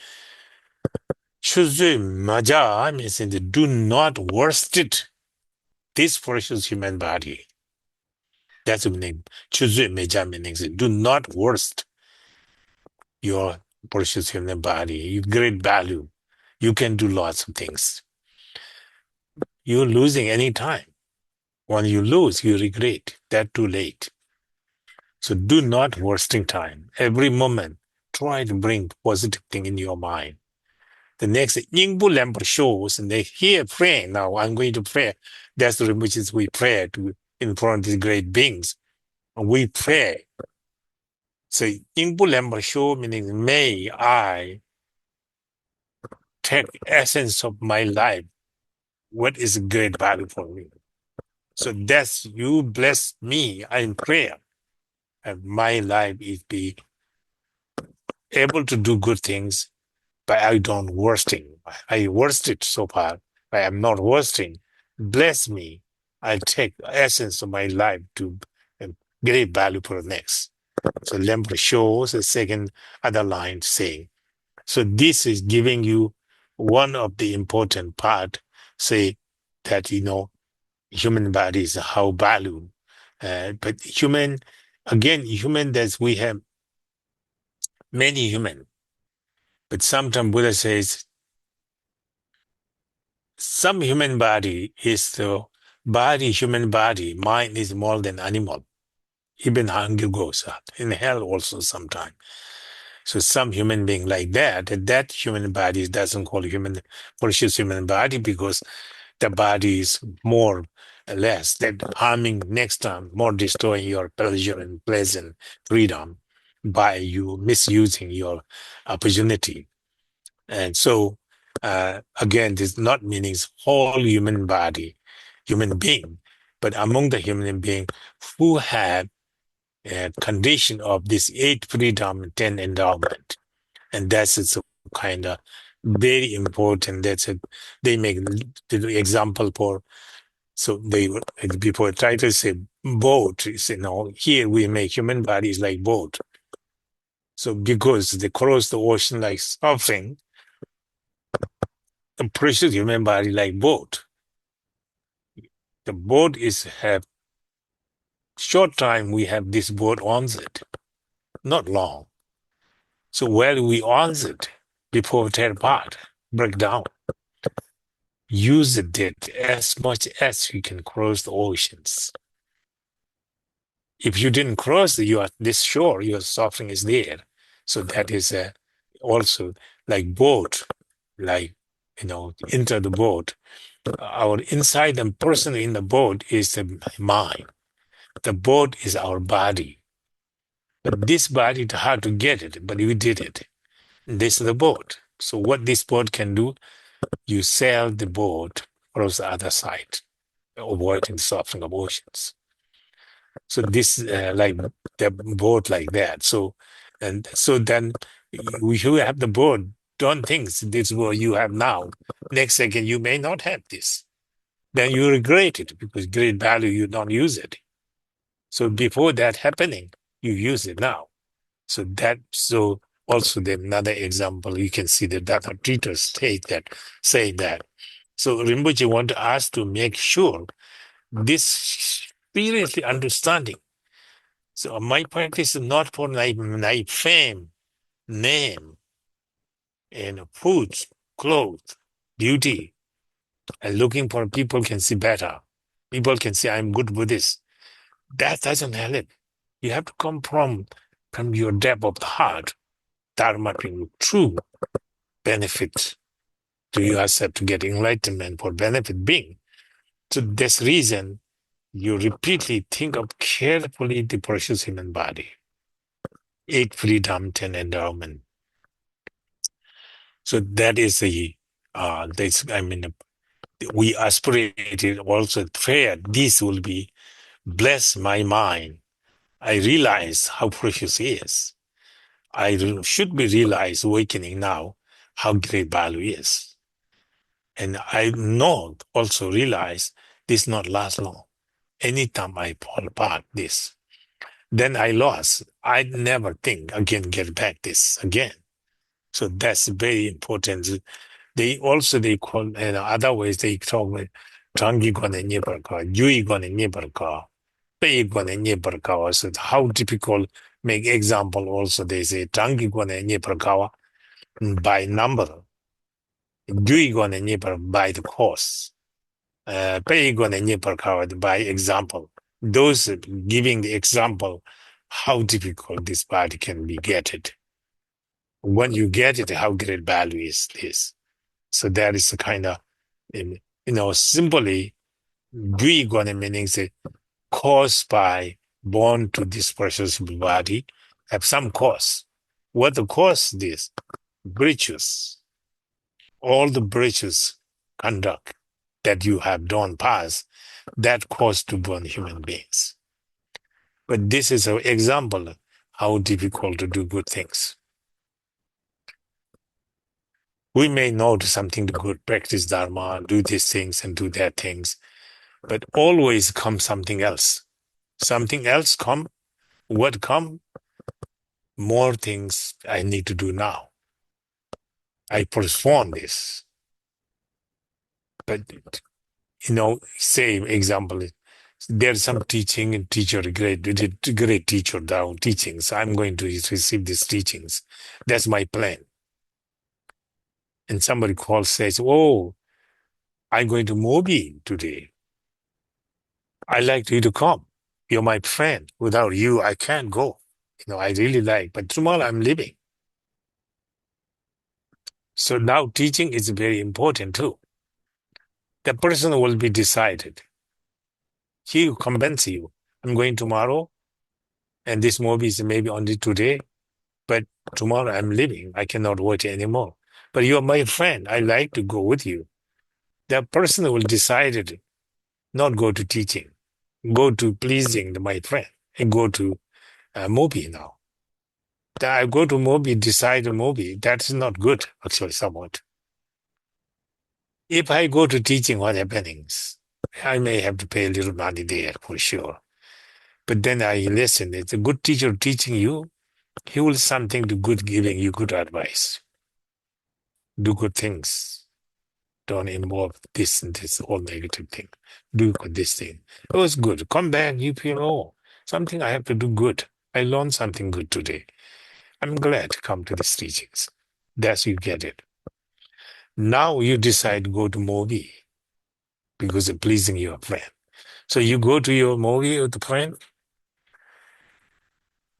A: Chuzui Maja means do not worst it, this precious human body. That's the meaning. Chuzui Meja means do not worst your precious human body. You great value. You can do lots of things. You're losing any time. When you lose, you regret. That's too late. So do not wasting time. Every moment, try to bring positive thing in your mind. The next Yingbu Lampa shows, and they hear praying. Now I'm going to pray. That's the which is we pray to in front of these great beings. And we pray. So Yingbu Lampa show meaning may I take essence of my life. What is a great value for me? So that's you bless me in prayer. And my life is be able to do good things, but I don't worsting. I worsted so far, but I'm not worsting. Bless me. I take the essence of my life to great value for the next. So Lemper shows the second other line saying. So this is giving you one of the important part, say that, human body is how value. But human, again, human that we have many human. But sometimes Buddha says some human body is the body, human body, mind is more than animal. Even hunger goes up. In hell also sometimes. So some human being like that human body doesn't call human, precious human body because the body is more or less that harming next time, more destroying your pleasure and pleasant freedom by you misusing your opportunity. And so, again, this not meaning whole human body, human being, but among the human being who have a condition of this 8 freedom, 10 endowment. And that's it's a kind of very important. They make the example for, so they before try to say boat, here we make human bodies like boat. So because they cross the ocean like suffering, a precious human body like boat. The boat is have short time we have this boat owns it, not long. So while we owns it before it tear apart, break down, use it as much as you can cross the oceans. If you didn't cross this shore, your suffering is there. So that is also like boat, like enter the boat. Our inside and person in the boat is the mind. The boat is our body. But this body, it's hard to get it, but we did it. This is the boat. So what this boat can do, you sail the boat across the other side, avoiding suffering of oceans. So this like the boat like that. So then you have the boat. Don't think this is what you have now. Next second you may not have this. Then you regret it because great value you don't use it. So before that happening, you use it now. So also the another example you can see the data treaters say that. So Rinpoche want us to make sure this seriously understanding. So my practice is not for my fame, name, and food, clothes, beauty, and looking for people can see better. People can say I'm good Buddhist. That doesn't help. You have to come from your depth of the heart. Dharma being true benefit to yourself to get enlightenment for benefit being. So this reason you repeatedly think of carefully the precious human body, 8 freedom, 10 endowment. So that is we aspirated also prayer. This will be bless my mind. I realize how precious it is. Should be realized awakening now how great value is. And I know also realize this not last long. Anytime I fall apart this, then I lost. I never think again get back this again. So that's very important. They call other ways they talk with Changi Gwane Nyebarka, Yui Gwane Nyebarka, Pei Gwane Nyebarka. Also how difficult make example also they say Changi Gwane Nyebarka by number, Yui Gwane Nyebar by the course. By example. Those giving the example how difficult this body can be getted. When you get it, how great value is this. So that is the kind of, simply, meaning caused by born to this precious body have some cause. What the cause is? Virtues. All the virtues conduct that you have done past, that cause to born human beings. But this is an example of how difficult to do good things. We may know something to good, practice Dharma, do these things and do that things, but always come something else. Something else come, what come? More things I need to do now. I postpone this. But, same example, there's some teaching and teacher, great teacher down teachings. I'm going to receive these teachings. That's my plan. And somebody calls, says, oh, I'm going to Mobi today. I like you to come. You're my friend. Without you, I can't go. I really like, but tomorrow I'm leaving. So now teaching is very important too. The person will be decided. He will convince you. I'm going tomorrow, and this movie is maybe only today, but tomorrow I'm leaving. I cannot wait anymore. But you're my friend. I like to go with you. That person will decide not go to teaching, go to pleasing my friend, and go to a movie now. That I go to movie, decide a movie. That's not good, actually, somewhat. If I go to teaching what happenings, I may have to pay a little money there for sure. But then I listen. It's a good teacher teaching you. He will something to good, giving you good advice. Do good things. Don't involve this and this, all negative thing. Do this thing. It was good. Come back, you feel, oh, something I have to do good. I learned something good today. I'm glad to come to these teachings. That's you get it. Now you decide go to movie because of pleasing your friend. So you go to your movie with the friend.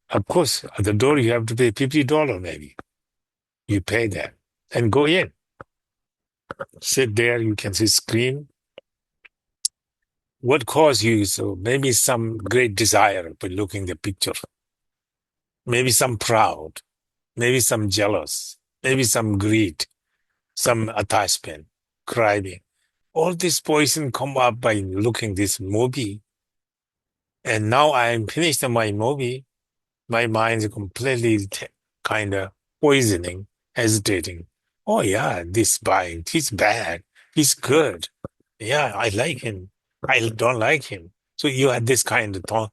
A: Of course, at the door you have to pay $50 maybe. You pay that and go in. Sit there, you can see screen. What caused you? So maybe some great desire by looking the picture. Maybe some proud. Maybe some jealous. Maybe some greed. Some attachment, crying. All this poison come up by looking this movie. And now I am finished my movie. My mind is completely kind of poisoning, hesitating. Oh yeah, this guy, he's bad. He's good. Yeah, I like him. I don't like him. So you had this kind of thought,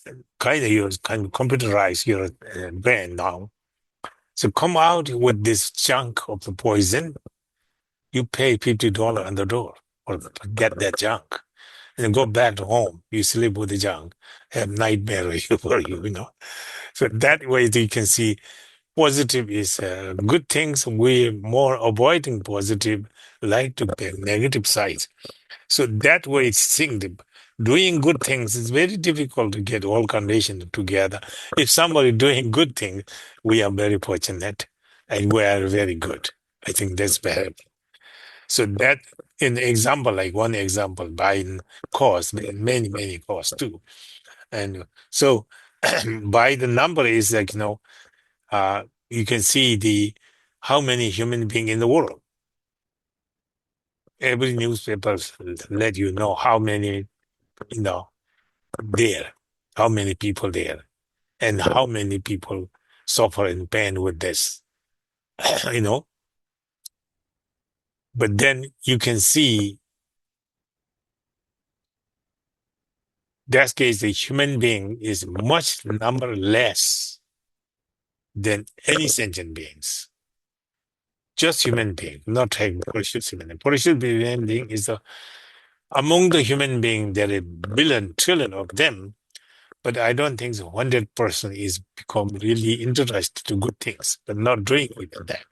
A: you kind of computerize your brain now. So come out with this chunk of the poison. You pay $50 on the door or get that junk. And then go back to home. You sleep with the junk. Have nightmare for you. So that way you can see positive is good things. We're more avoiding positive, like to the negative side. So that way it's seeing doing good things is very difficult to get all conditions together. If somebody doing good things, we are very fortunate and we are very good. I think that's better. So that in example, like one example, by cause, many, many cause too. And so by the number is like, you can see the how many human beings in the world. Every newspaper let you know how many, there, how many people there, and how many people suffer in pain with this, you know. But then you can see that case the human being is much number less than any sentient beings. Just human being, not like precious human. Precious human being is among the human being, there are billion, trillion of them, but I don't think 100% is become really interested to good things, but not doing even that.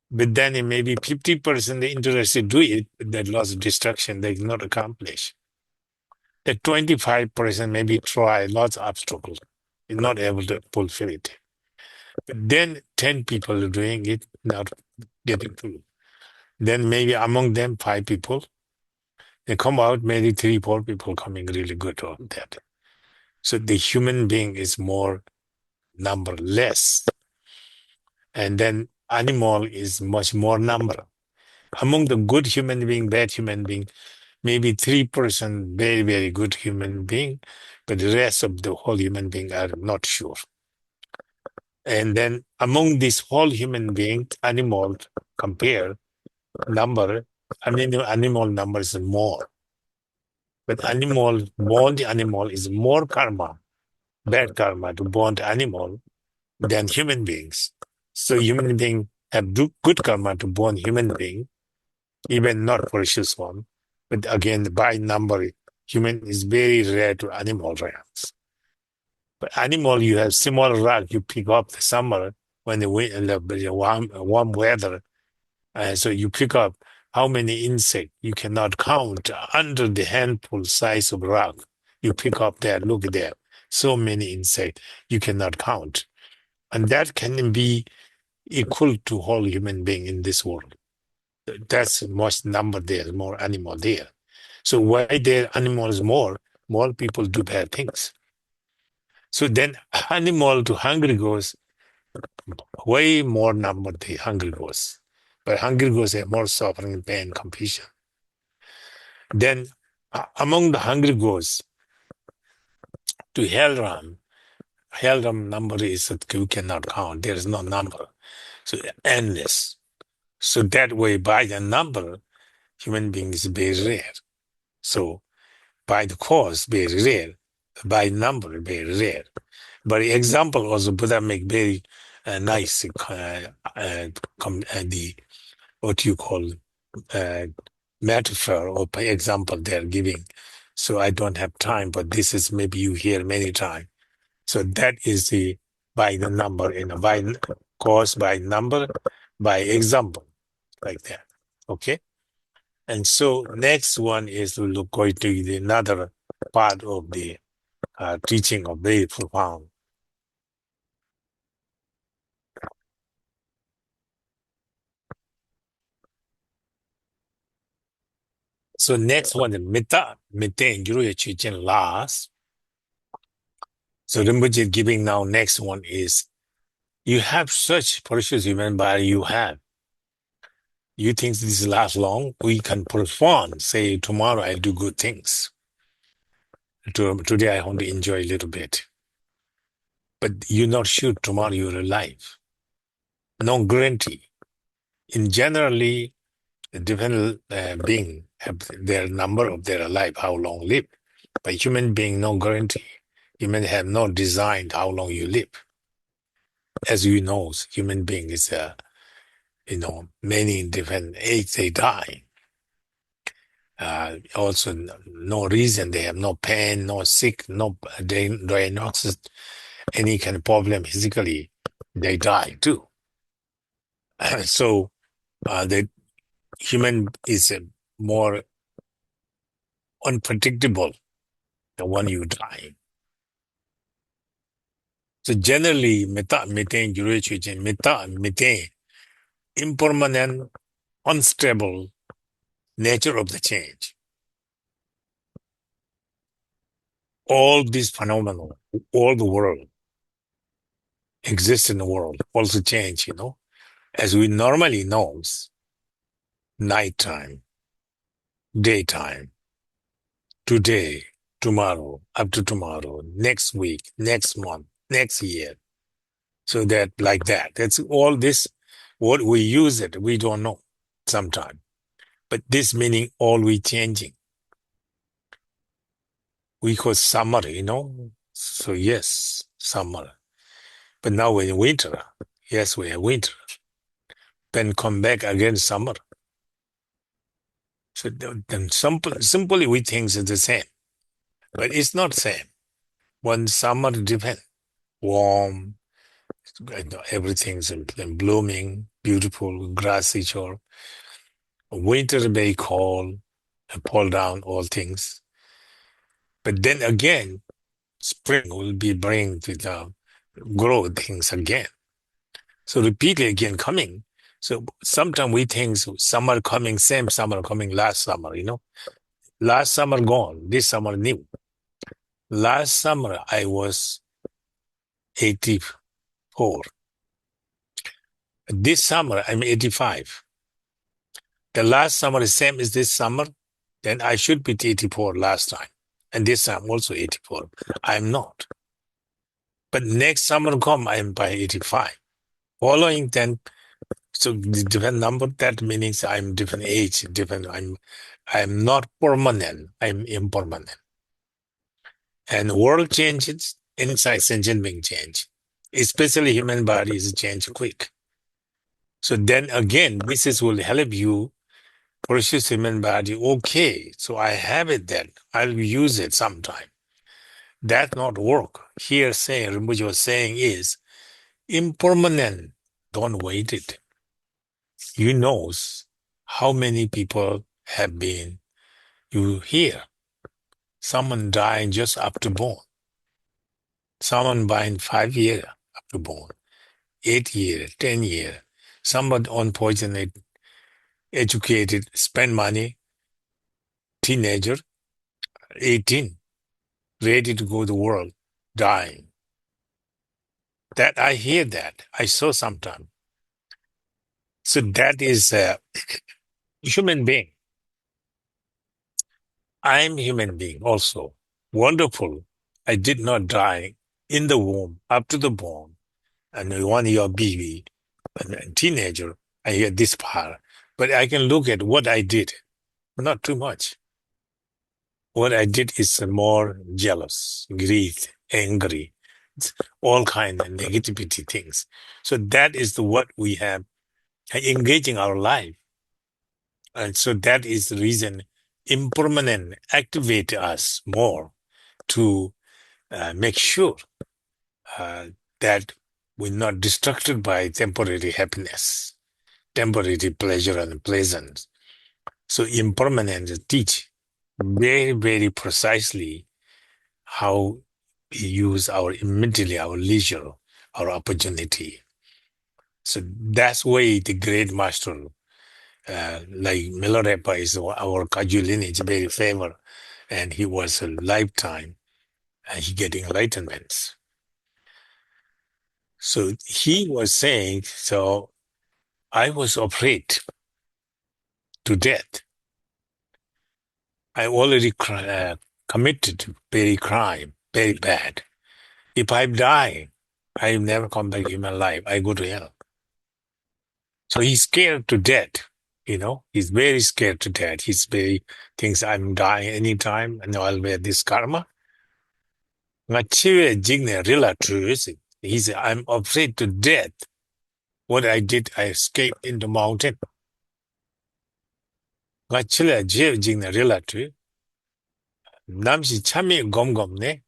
A: But then it may be 50% interested to do it, but that loss of destruction they cannot accomplish. The 25% maybe try lots of obstacles, is not able to fulfill it. But then 10 people are doing it, not getting through. Then maybe among them 5 people, they come out, maybe 3, 4 people coming really good on that. So the human being is more number less. And then animal is much more number. Among the good human being, bad human being, maybe 3% very, very good human being, but the rest of the whole human being are not sure. And then among this whole human being, animal compare number, I mean the animal number is more. But animal, born animal is more karma, bad karma to born animal than human beings. So human being have good karma to born human being, even not precious one. But again, by number, human is very rare to animal realms. But animal, you have small rock you pick up the summer when the warm weather. So you pick up how many insects you cannot count under the handful size of rock. You pick up there, look there, so many insects you cannot count. And that can be equal to whole human being in this world. That's much number there, more animal there. So why there animals more people do bad things. So then animal to hungry goes way more number the hungry goes. But hungry goes have more suffering, pain, completion. Then among the hungry goes to hell realm number is that you cannot count. There is no number. So endless. So that way by the number, human being is very rare. So by the cause, very rare. By number, very rare. But example also Buddha make very nice the what you call uh, metaphor or by example they're giving. So I don't have time, but this is maybe you hear many times. So that is the by the number in a by cause by number by example like that. Okay. And so next one is to look going to the another part of the teaching of very profound. So next one is metta, metta and Guru Chichen last. So Rinpoche is giving now next one is you have such precious human body you have. You think this lasts long? We can postpone. Say tomorrow I'll do good things. Today I want to enjoy a little bit. But you're not sure tomorrow you're alive. No guarantee. In generally, the different being have their number of their life, how long live. But human being, no guarantee. Human have no design how long you live. As you know, human being is many different age they die. Also, no reason they have no pain, no sick, no diagnosis, any kind of problem physically, they die too. So the human is more unpredictable, the one you die. So generally, meta, methane, meta, methane, impermanent, unstable nature of the change. All these phenomena, all the world exists in the world, also change, as we normally knows, nighttime, daytime, today, tomorrow, up to tomorrow, next week, next month, next year. So that like that. That's all this, what we use it, we don't know sometimes. But this meaning all we changing. We call summer, So yes, summer. But now we're in winter. Yes, we're in winter. Then come back again summer. So then simply we think it's the same. But it's not same. One summer depend. Warm, everything's in blooming, beautiful, grassy shore. Winter very cold, pull down all things. But then again, spring will be bring to the grow things again. So repeatedly again coming. So sometimes we think summer coming, same summer coming last summer, Last summer gone, this summer new. Last summer I was 84. This summer I'm 85. The last summer is same as this summer, then I should be 84 last time. And this time also 84. I'm not. But next summer come, I'm by 85. Following then, so the different number, that means I'm different age, different. I'm not permanent. I'm impermanent. And world changes, inside sentient being change. Especially human body is change quick. So then again, this will help you precious human body. Okay, so I have it then. I'll use it sometime. That not work. Here saying, Rinpoche was saying is impermanent. Don't wait it. You knows how many people have been, you hear, someone dying just after born. Someone dying 5 years after born, 8 years, 10 years. Someone unfortunate, educated, spend money, teenager, 18, ready to go to the world, dying. That I hear that. I saw sometime. So that is a human being. I'm human being also. Wonderful. I did not die in the womb, up to the bone, and 1 year baby, and a teenager, I get this part. But I can look at what I did. Not too much. What I did is more jealous, greed, angry, all kind of negativity things. So that is what we have engaging our life. And so that is the reason impermanent activate us more to make sure that we're not distracted by temporary happiness, temporary pleasure and pleasance. So impermanence teach very, very precisely how we use our immediately, our leisure, our opportunity. So that's why the great master, like Milarepa is our Kaju lineage, very famous, and he was a lifetime, and he get enlightenments. So he was saying, so I was afraid to death. I already committed very crime, very bad. If I die, I never come back in my life. I go to hell. So he's scared to death. He's very scared to death. He's very thinks I'm dying anytime and I'll wear this karma. He said, I'm afraid to death. What I did, I escaped in the mountain. Namshi chami gomgomne.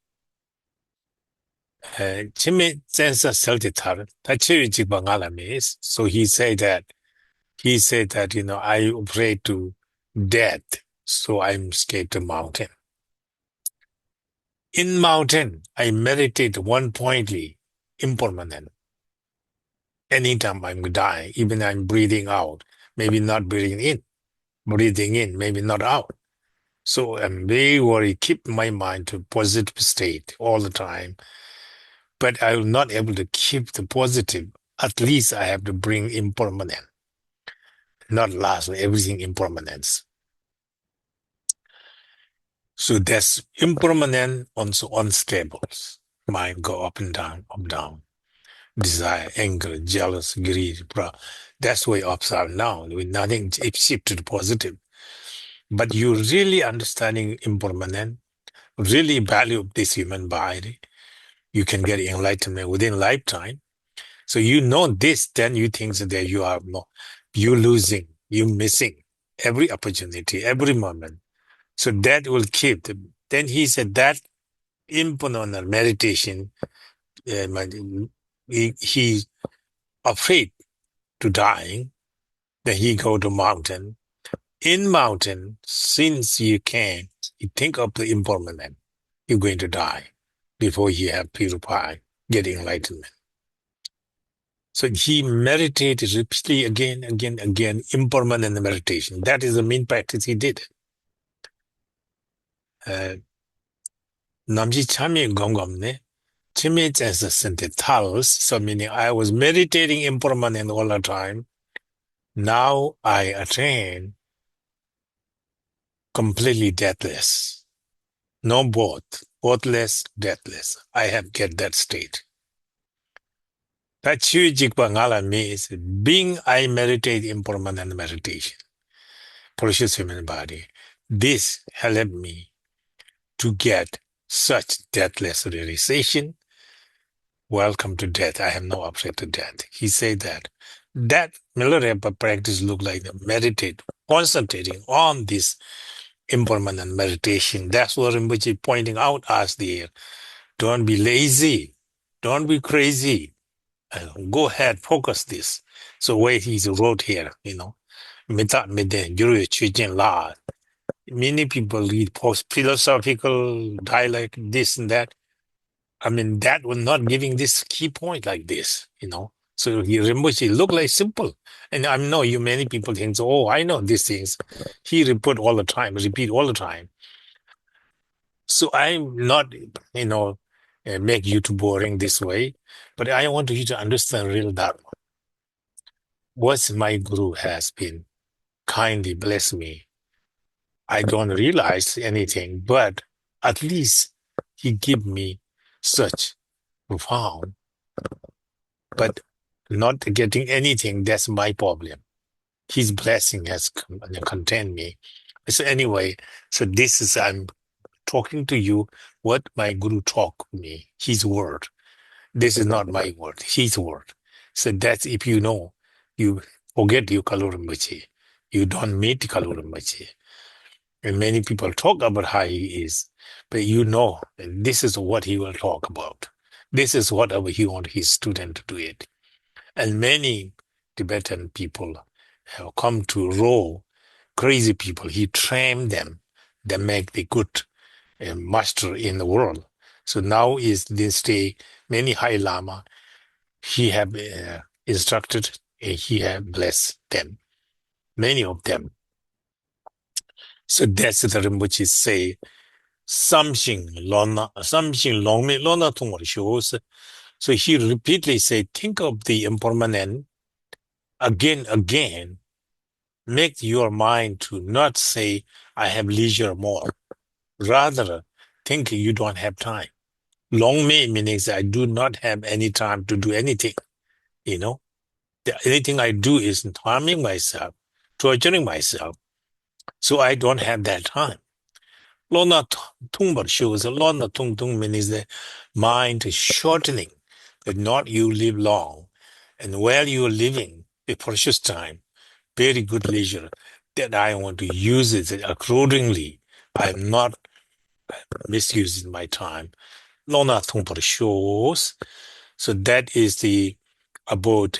A: Chimi sensa seltitar. Tachiwi jibangala means. So he said that, I'm afraid to death. So I'm scared to mountain. In mountain, I meditate one pointly, impermanent. Anytime I'm dying, even I'm breathing out, maybe not breathing in, maybe not out. So I'm very worried, keep my mind to positive state all the time. But I will not able to keep the positive. At least I have to bring impermanent, not last everything impermanence. So that's impermanent, also unstable. Mind go up and down, up, down. Desire, anger, jealous, greed, that's why ups are down. With nothing, it's shifted positive. But you really understanding impermanent, really value this human body, you can get enlightenment within lifetime. So you know this, then you think that you are more, you losing, you missing every opportunity, every moment. So that will keep. Then he said that impermanent meditation, he afraid to dying. Then he go to mountain. In mountain, since you can, you think of the impermanent, you're going to die before you have purified, get enlightenment. So he meditated repeatedly again, impermanent meditation. That is the main practice he did. Namji chami gomgomne, chimi as sente talos, so meaning I was meditating impermanent all the time. Now I attain completely deathless. No boathless, deathless. I have get that state. That Jikpa Ngala means being I meditate impermanent meditation. Precious human body. This helped me to get such deathless realization. Welcome to death. I have no object to death. He said that. That Milarepa practice look like the meditate, concentrating on this impermanent meditation. That's what Rinpoche pointing out us there. Don't be lazy. Don't be crazy. Go ahead, focus this. So where he wrote here, Mita Mide, Juru Chujin La. Many people read post philosophical dialect, this and that. I mean, that was not giving this key point like this. So he Rinpoche look like simple. And I know you many people think, oh, I know these things. He repeat all the time. So I'm not, make you too boring this way, but I want you to understand real Dharma. What my guru has been kindly blessed me. I don't realize anything, but at least he give me such profound, but not getting anything. That's my problem. His blessing has contained me. So anyway, so this is I'm talking to you what my guru taught me, his word. This is not my word, his word. So that's if you know, you forget you Kalurimbachi. You don't meet Kalurimbachi. And many people talk about how he is, but and this is what he will talk about. This is whatever he wants his student to do it. And many Tibetan people have come to row crazy people. He trained them. They make the good master in the world. So now is this day, many High Lama, he have instructed, he have blessed them, many of them. So that's the Rinpoche say, something long me lona tung shows. So he repeatedly say, think of the impermanent again, make your mind to not say, I have leisure more. Rather, think you don't have time. Long me means I do not have any time to do anything. Anything I do is harming myself, torturing myself. So I don't have that time. Lona Tungbar shows Lona Tung Tung means the mind is shortening, that not you live long. And while you're living a precious time, very good leisure, that I want to use it accordingly. I'm not misusing my time. Lona Tungbar shows. So that is the about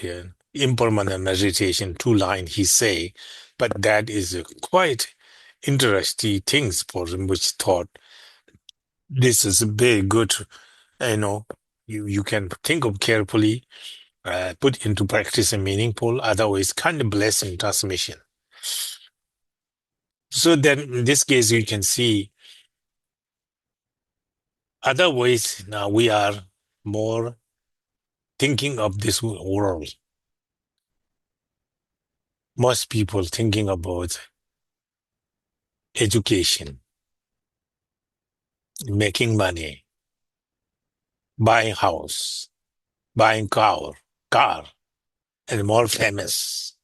A: impermanent meditation, 2 lines he say, but that is quite interesting things for Rinpoche thought. This is a very good, you can think of carefully, put into practice and meaningful, otherwise kind of blessing transmission. So then in this case, you can see other ways now we are more thinking of this world. Most people thinking about education, making money, buying house, buying car, and more famous.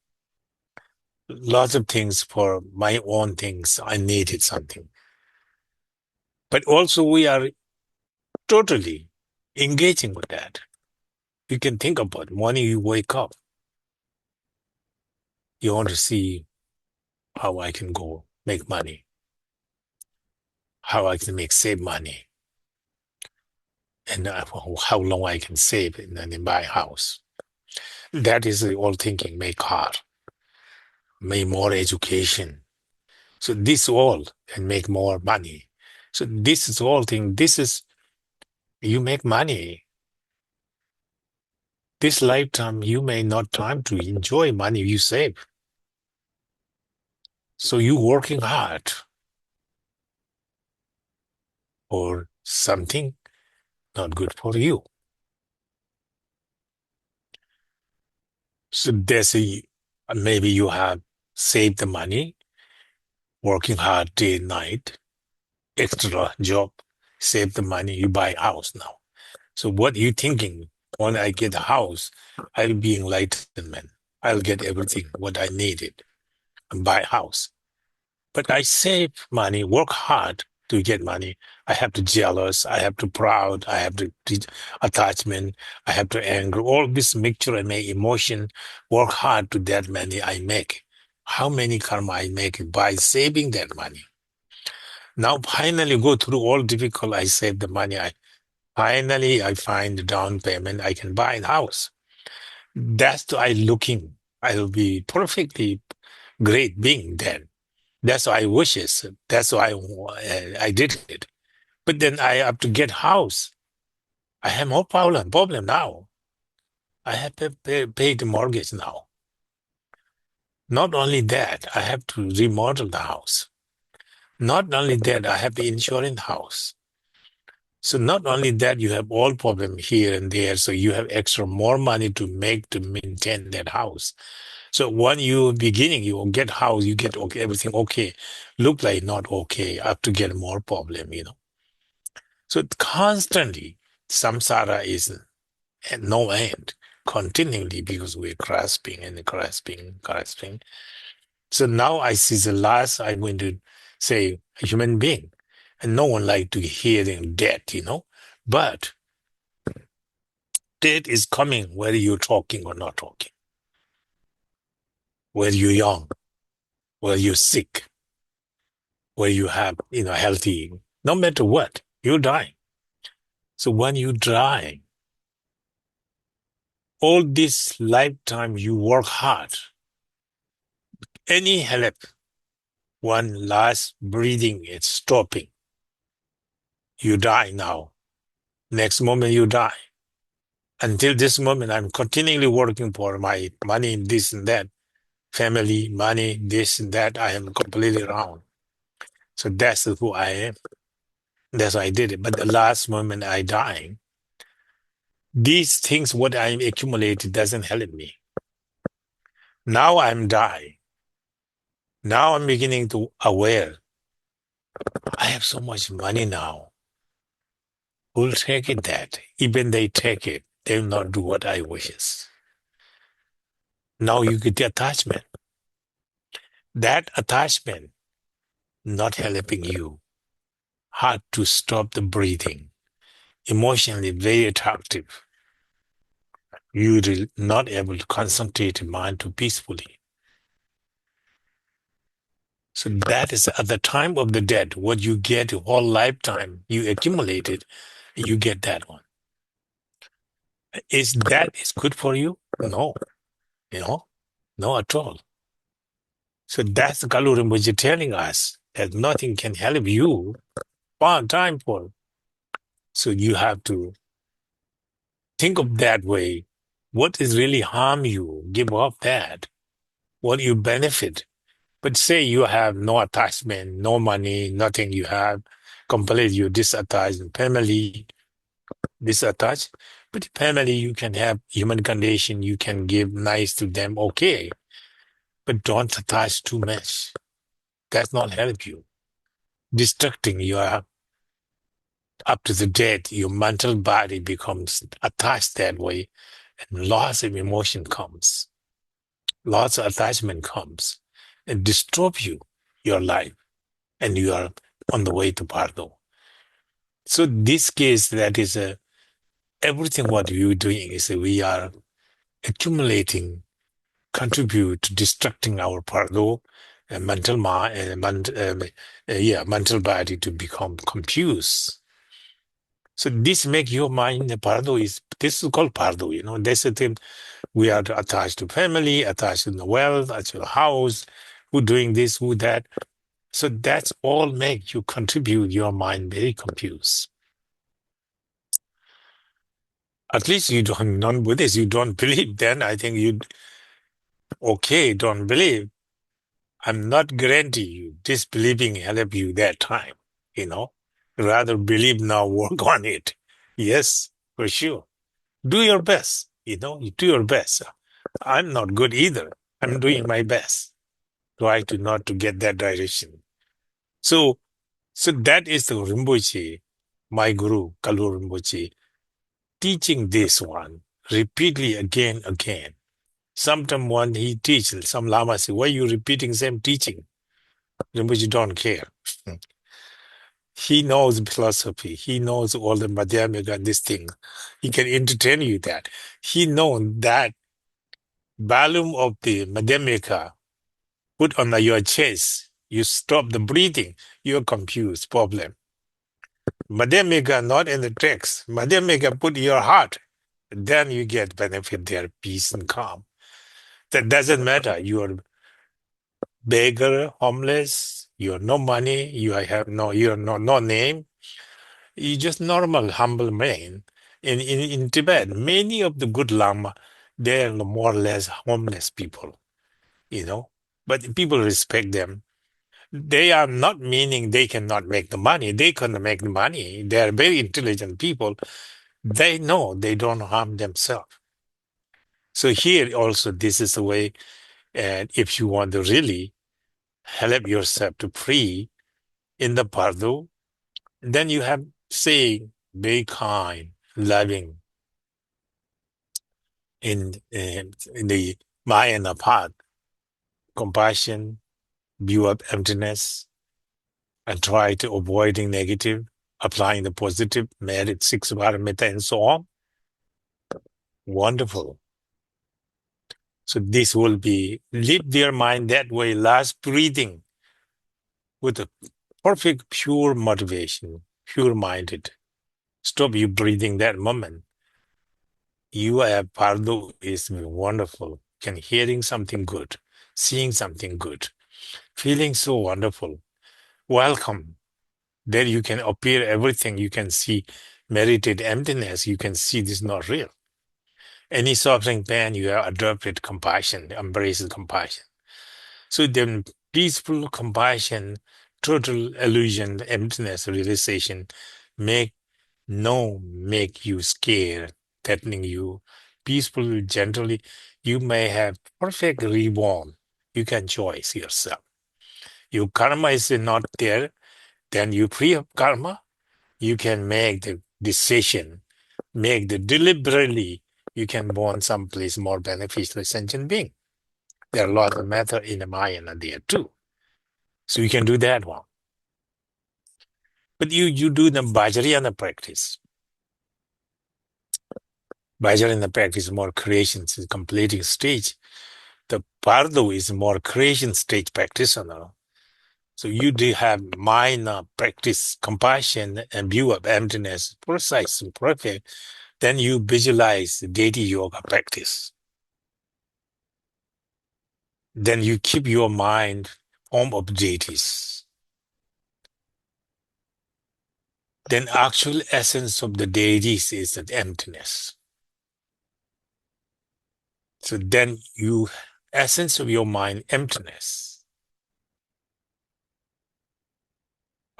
A: Lots of things for my own things. I needed something. But also we are totally engaging with that. You can think about morning you wake up. You want to see how I can go make money, how I can save money, and how long I can save and then buy a house. That is the old thinking, make car, make more education. So this all and make more money. So this is all thing. This is you make money. This lifetime you may not time to enjoy money you save. So you working hard for something not good for you. So there's maybe you have saved the money, working hard day and night, extra job, save the money, you buy a house now. So what you thinking? When I get a house, I'll be enlightenment. I'll get everything what I needed and buy a house. But I save money, work hard to get money. I have to jealous, I have to proud, I have to attachment, I have to anger. All this mixture and my emotion, work hard to that money I make. How many karma I make by saving that money? Now finally go through all difficult, I save the money. Finally I find the down payment, I can buy a house. That's I looking. I'll be perfectly great being then. That's why I wishes. That's why I did it. But then I have to get house. I have more problem now. I have to pay the mortgage now. Not only that, I have to remodel the house. Not only that, I have to insure in the house. So not only that, you have all problem here and there. So you have extra more money to make to maintain that house. So when you beginning, you will get house, you get okay, everything okay. Look like not okay. I have to get more problem. So constantly, samsara is at no end, continually because we're grasping and grasping. So now I see the last, I'm going to say a human being. And no one like to hear death. But death is coming whether you're talking or not talking, whether you're young, whether you're sick, whether you have, healthy, no matter what, you die. So when you die, all this lifetime you work hard, any help, one last breathing is stopping. You die now. Next moment you die. Until this moment, I'm continually working for my money, this and that, family, money, this and that. I am completely wrong. So that's who I am. That's why I did it. But the last moment I die, these things, what I accumulated doesn't help me. Now I'm dying. Now I'm beginning to aware. I have so much money now. Who'll take it that? Even they take it, they will not do what I wishes. Now you get the attachment. That attachment not helping you. Hard to stop the breathing. Emotionally very attractive. You're not able to concentrate your mind too peacefully. So that is at the time of the dead, what you get your whole lifetime, you accumulated, you get that one. Is good for you? No, no at all. So that's Galu Rinpoche telling us, that nothing can help you, one time for. So you have to think of that way. What is really harm you? Give up that. What you benefit? But say you have no attachment, no money, nothing you have, completely you disattached, family disattached. But family, you can have human condition, you can give nice to them, okay. But don't attach too much. That's not help you. Destructing your up to the death, your mental body becomes attached that way, and lots of emotion comes, lots of attachment comes, and disturb you, your life, and you are on the way to Pardo. So this case, that is everything what we are doing is we are accumulating, contribute to destructing our Pardo, and mental mind, mental body to become confused. So this make your mind the Pardo is this is called Pardo. That's the thing. We are attached to family, attached to the wealth, attached to the house, who doing this, who that. So that's all make you contribute your mind very confused. At least you don't non-Buddhist, you don't believe, then I think you okay, don't believe. I'm not guarantee you disbelieving help you that time, you know. Rather believe now, work on it. Yes, for sure. Do your best, you do your best. I'm not good either. I'm doing my best. Try to not to get that direction. So that is the Rinpoche, my guru, Kalu Rinpoche, teaching this one repeatedly again. Sometimes when he teaches, some Lama say, why are you repeating same teaching? Rinpoche don't care. He knows philosophy. He knows all the Madhyamika and this thing. He can entertain you that. He knows that volume of the Madhyamika put on your chest. You stop the breathing. You're confused. Problem. Madhyamika not in the text. Madhyamika put your heart. Then you get benefit there, peace and calm. That doesn't matter. You're beggar, homeless. You have no money. You're no name. You just normal, humble man. In Tibet, many of the good Lama, they're more or less homeless people, But people respect them. They are not meaning they cannot make the money. They can make the money. They are very intelligent people. They know they don't harm themselves. So here also, this is the way. And if you want to really help yourself to free in the Pardo, then you have saying, be kind, loving in the Mahayana path, compassion, view of emptiness, and try to avoiding negative, applying the positive, merit, six paramita, and so on. Wonderful. So this will be, live their mind that way, last breathing with a perfect, pure motivation, pure-minded. Stop you breathing that moment. You have Pardo is wonderful. Can hearing something good, seeing something good, feeling so wonderful. Welcome. There you can appear everything. You can see merited emptiness. You can see this is not real. Any suffering pain, you have adopted compassion, embraces compassion. So then peaceful compassion, total illusion, emptiness, realization make you scared, threatening you. Peaceful, gently, you may have perfect reborn. You can choose yourself. Your karma is not there, then you free of karma. You can make the decision, make the deliberately, you can born someplace more beneficial sentient being. There are a lot of method in the Mahayana there too. So you can do that one. But you do the Vajrayana practice. Vajrayana practice is more creation, is completing stage. The Pardo is more creation stage practitioner. So you do have mind practice compassion and view of emptiness, precise and perfect. Then you visualize deity yoga practice. Then you keep your mind form of deities. then actual essence of the deities is that emptiness. So then essence of your mind, emptiness.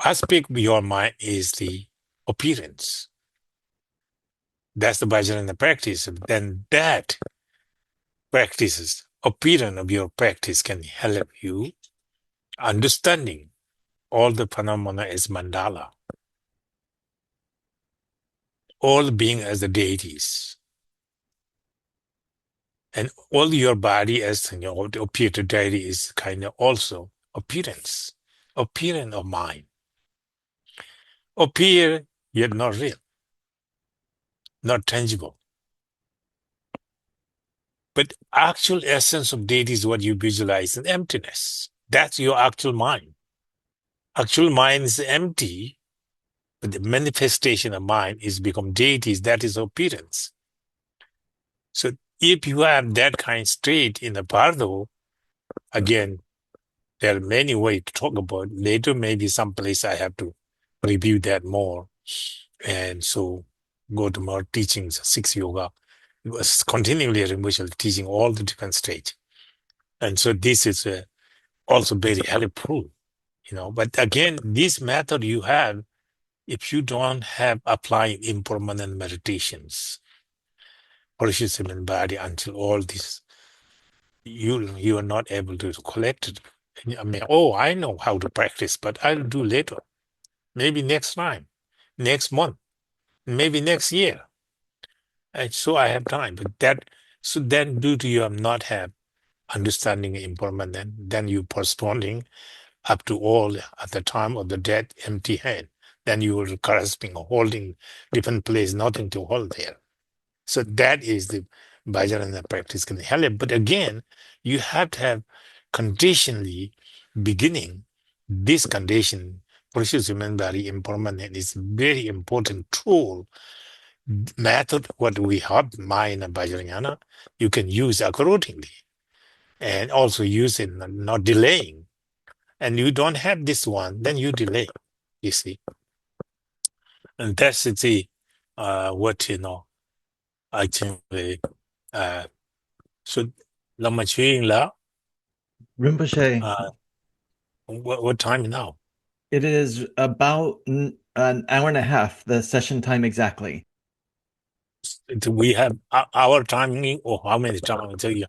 A: Aspect of your mind is the appearance. That's the Vajrayana practice. Then that practices, appearance of your practice can help you understanding all the phenomena as mandala, all being as the deities, and all your body as the appear to deity is kind of also appearance of mind. Appear yet not real, not tangible. But actual essence of deity is what you visualize in emptiness. That's your actual mind. Actual mind is empty, but the manifestation of mind is become deities. That is appearance. So if you have that kind of state in the bardo, again, there are many ways to talk about. Later, maybe someplace I have to review that more. And so go to more teachings, six yoga. It was continually Rinpoche teaching all the different stages. And so this is also very helpful, But again, this method you have, if you don't have applying impermanent meditations, precious human body until all this, you are not able to collect it. I mean, I know how to practice, but I'll do later. Maybe next time, next month, maybe next year. And so I have time. So then due to you have not have understanding impermanent, then you postponing up to all at the time of the death, empty hand. Then you will grasping or holding different place, nothing to hold there. So that is the Vajrayana practice can help. But again, you have to have conditionally beginning. This condition, precious human body impermanent, is very important tool, method, what we have mind and Vajrayana, you can use accordingly. And also use it not delaying. And you don't have this one, then you delay, you see. And that's the what I think so Lama Ching La,
B: Rinpoche,
A: what time now?
B: it is about an hour and a half, the session time exactly.
A: We have our timing or how many time? I tell you,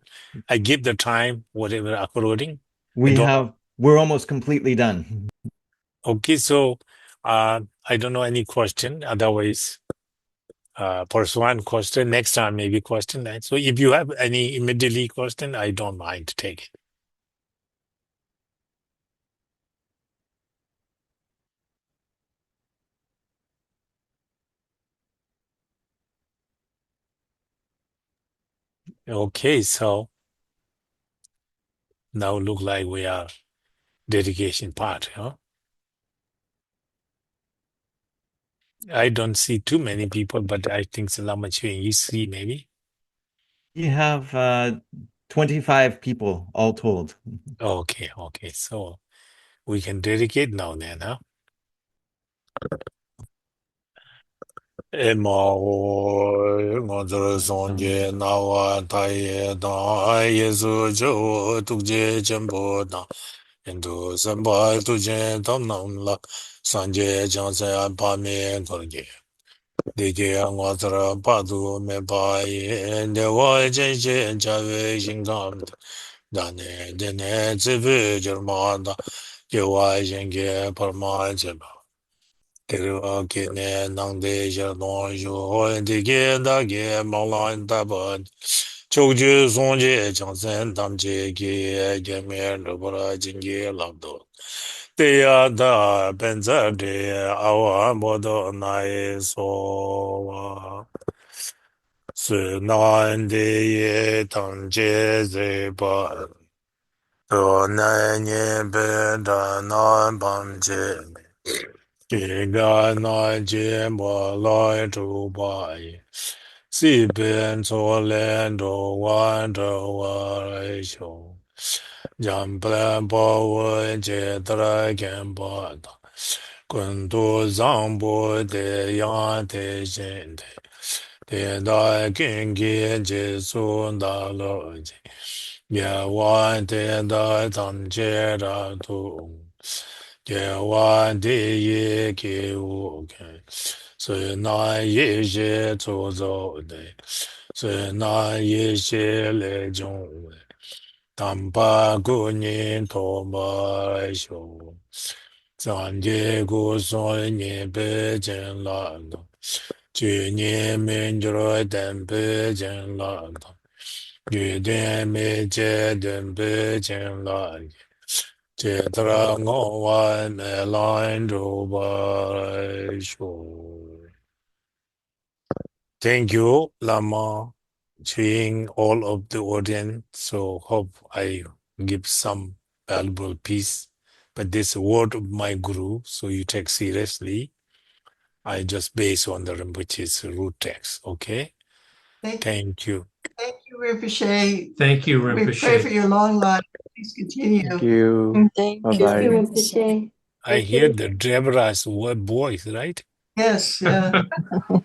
A: I give the time, whatever according. I don't know.
B: We're almost completely done.
A: Okay, so I don't know any question. Otherwise, first one question, next time maybe question. Right? So if you have any immediately question, I don't mind to take it. Okay, so now look like we are dedication part, huh? I don't see too many people, but I think it's Lama Chuan, you see maybe.
B: You have 25 people all told.
A: Okay, so we can dedicate now then, huh? Ngozoro Songje Nawa Taye Da Yesu Jo Tukje Jembo Da Endo Samba Tuje Tam Nam La Sanje Janse Pame Korje Deke Ngozoro Padu Me Paye Dewa Jeje Jave Jingam Dane Dene Zivu Jermanda Jewa Jenge Parma Jeba Teru kene nangde jardon jo dike dake malan taban chokju sonje changsen tamche ki gemer nubra jingi labdo teya da benza de awa modo nae so wa su nan de ye tangche zeba to na nye be da nan bamche Giga na jin bo lai tu bai. Si bin so len do wan do wa lai xiu. Jam plan bo wen jie tra gen bo da. Kundu Zambo de Yan de Jin de Da Gengi Jesu Da Lo Ji Ya Wan de Da Tam Je Ra Tu Ya Wan de Ye Ki Wu Ken Su Na Ye Je Zu Zo De Su Na Ye She Le Jong Tampa Gu Ni To Ma Shu Zang Jie Gu Song Ni Pe Jen La Dong Ju Ni Min Juro Den Pe Jen La Dong Yu Den Me Je Den Pe Jen La Je Tra Ngo Wan Me Lan Ru Ba Shu. Thank you, Lama, seeing all of the audience. So hope I give some valuable piece. But this word of my guru, so you take seriously. I just base on the Rinpoche's root text. Okay. Thank you.
C: Thank you, Rinpoche.
D: Thank you,
C: We pray
D: Rinpoche.
C: for your long life. Please continue.
E: Thank you.
F: Thank
E: Bye-bye.
F: you, Rinpoche.
A: I hear the Deborah's voice, right?
C: Yes, yeah.
A: Oh.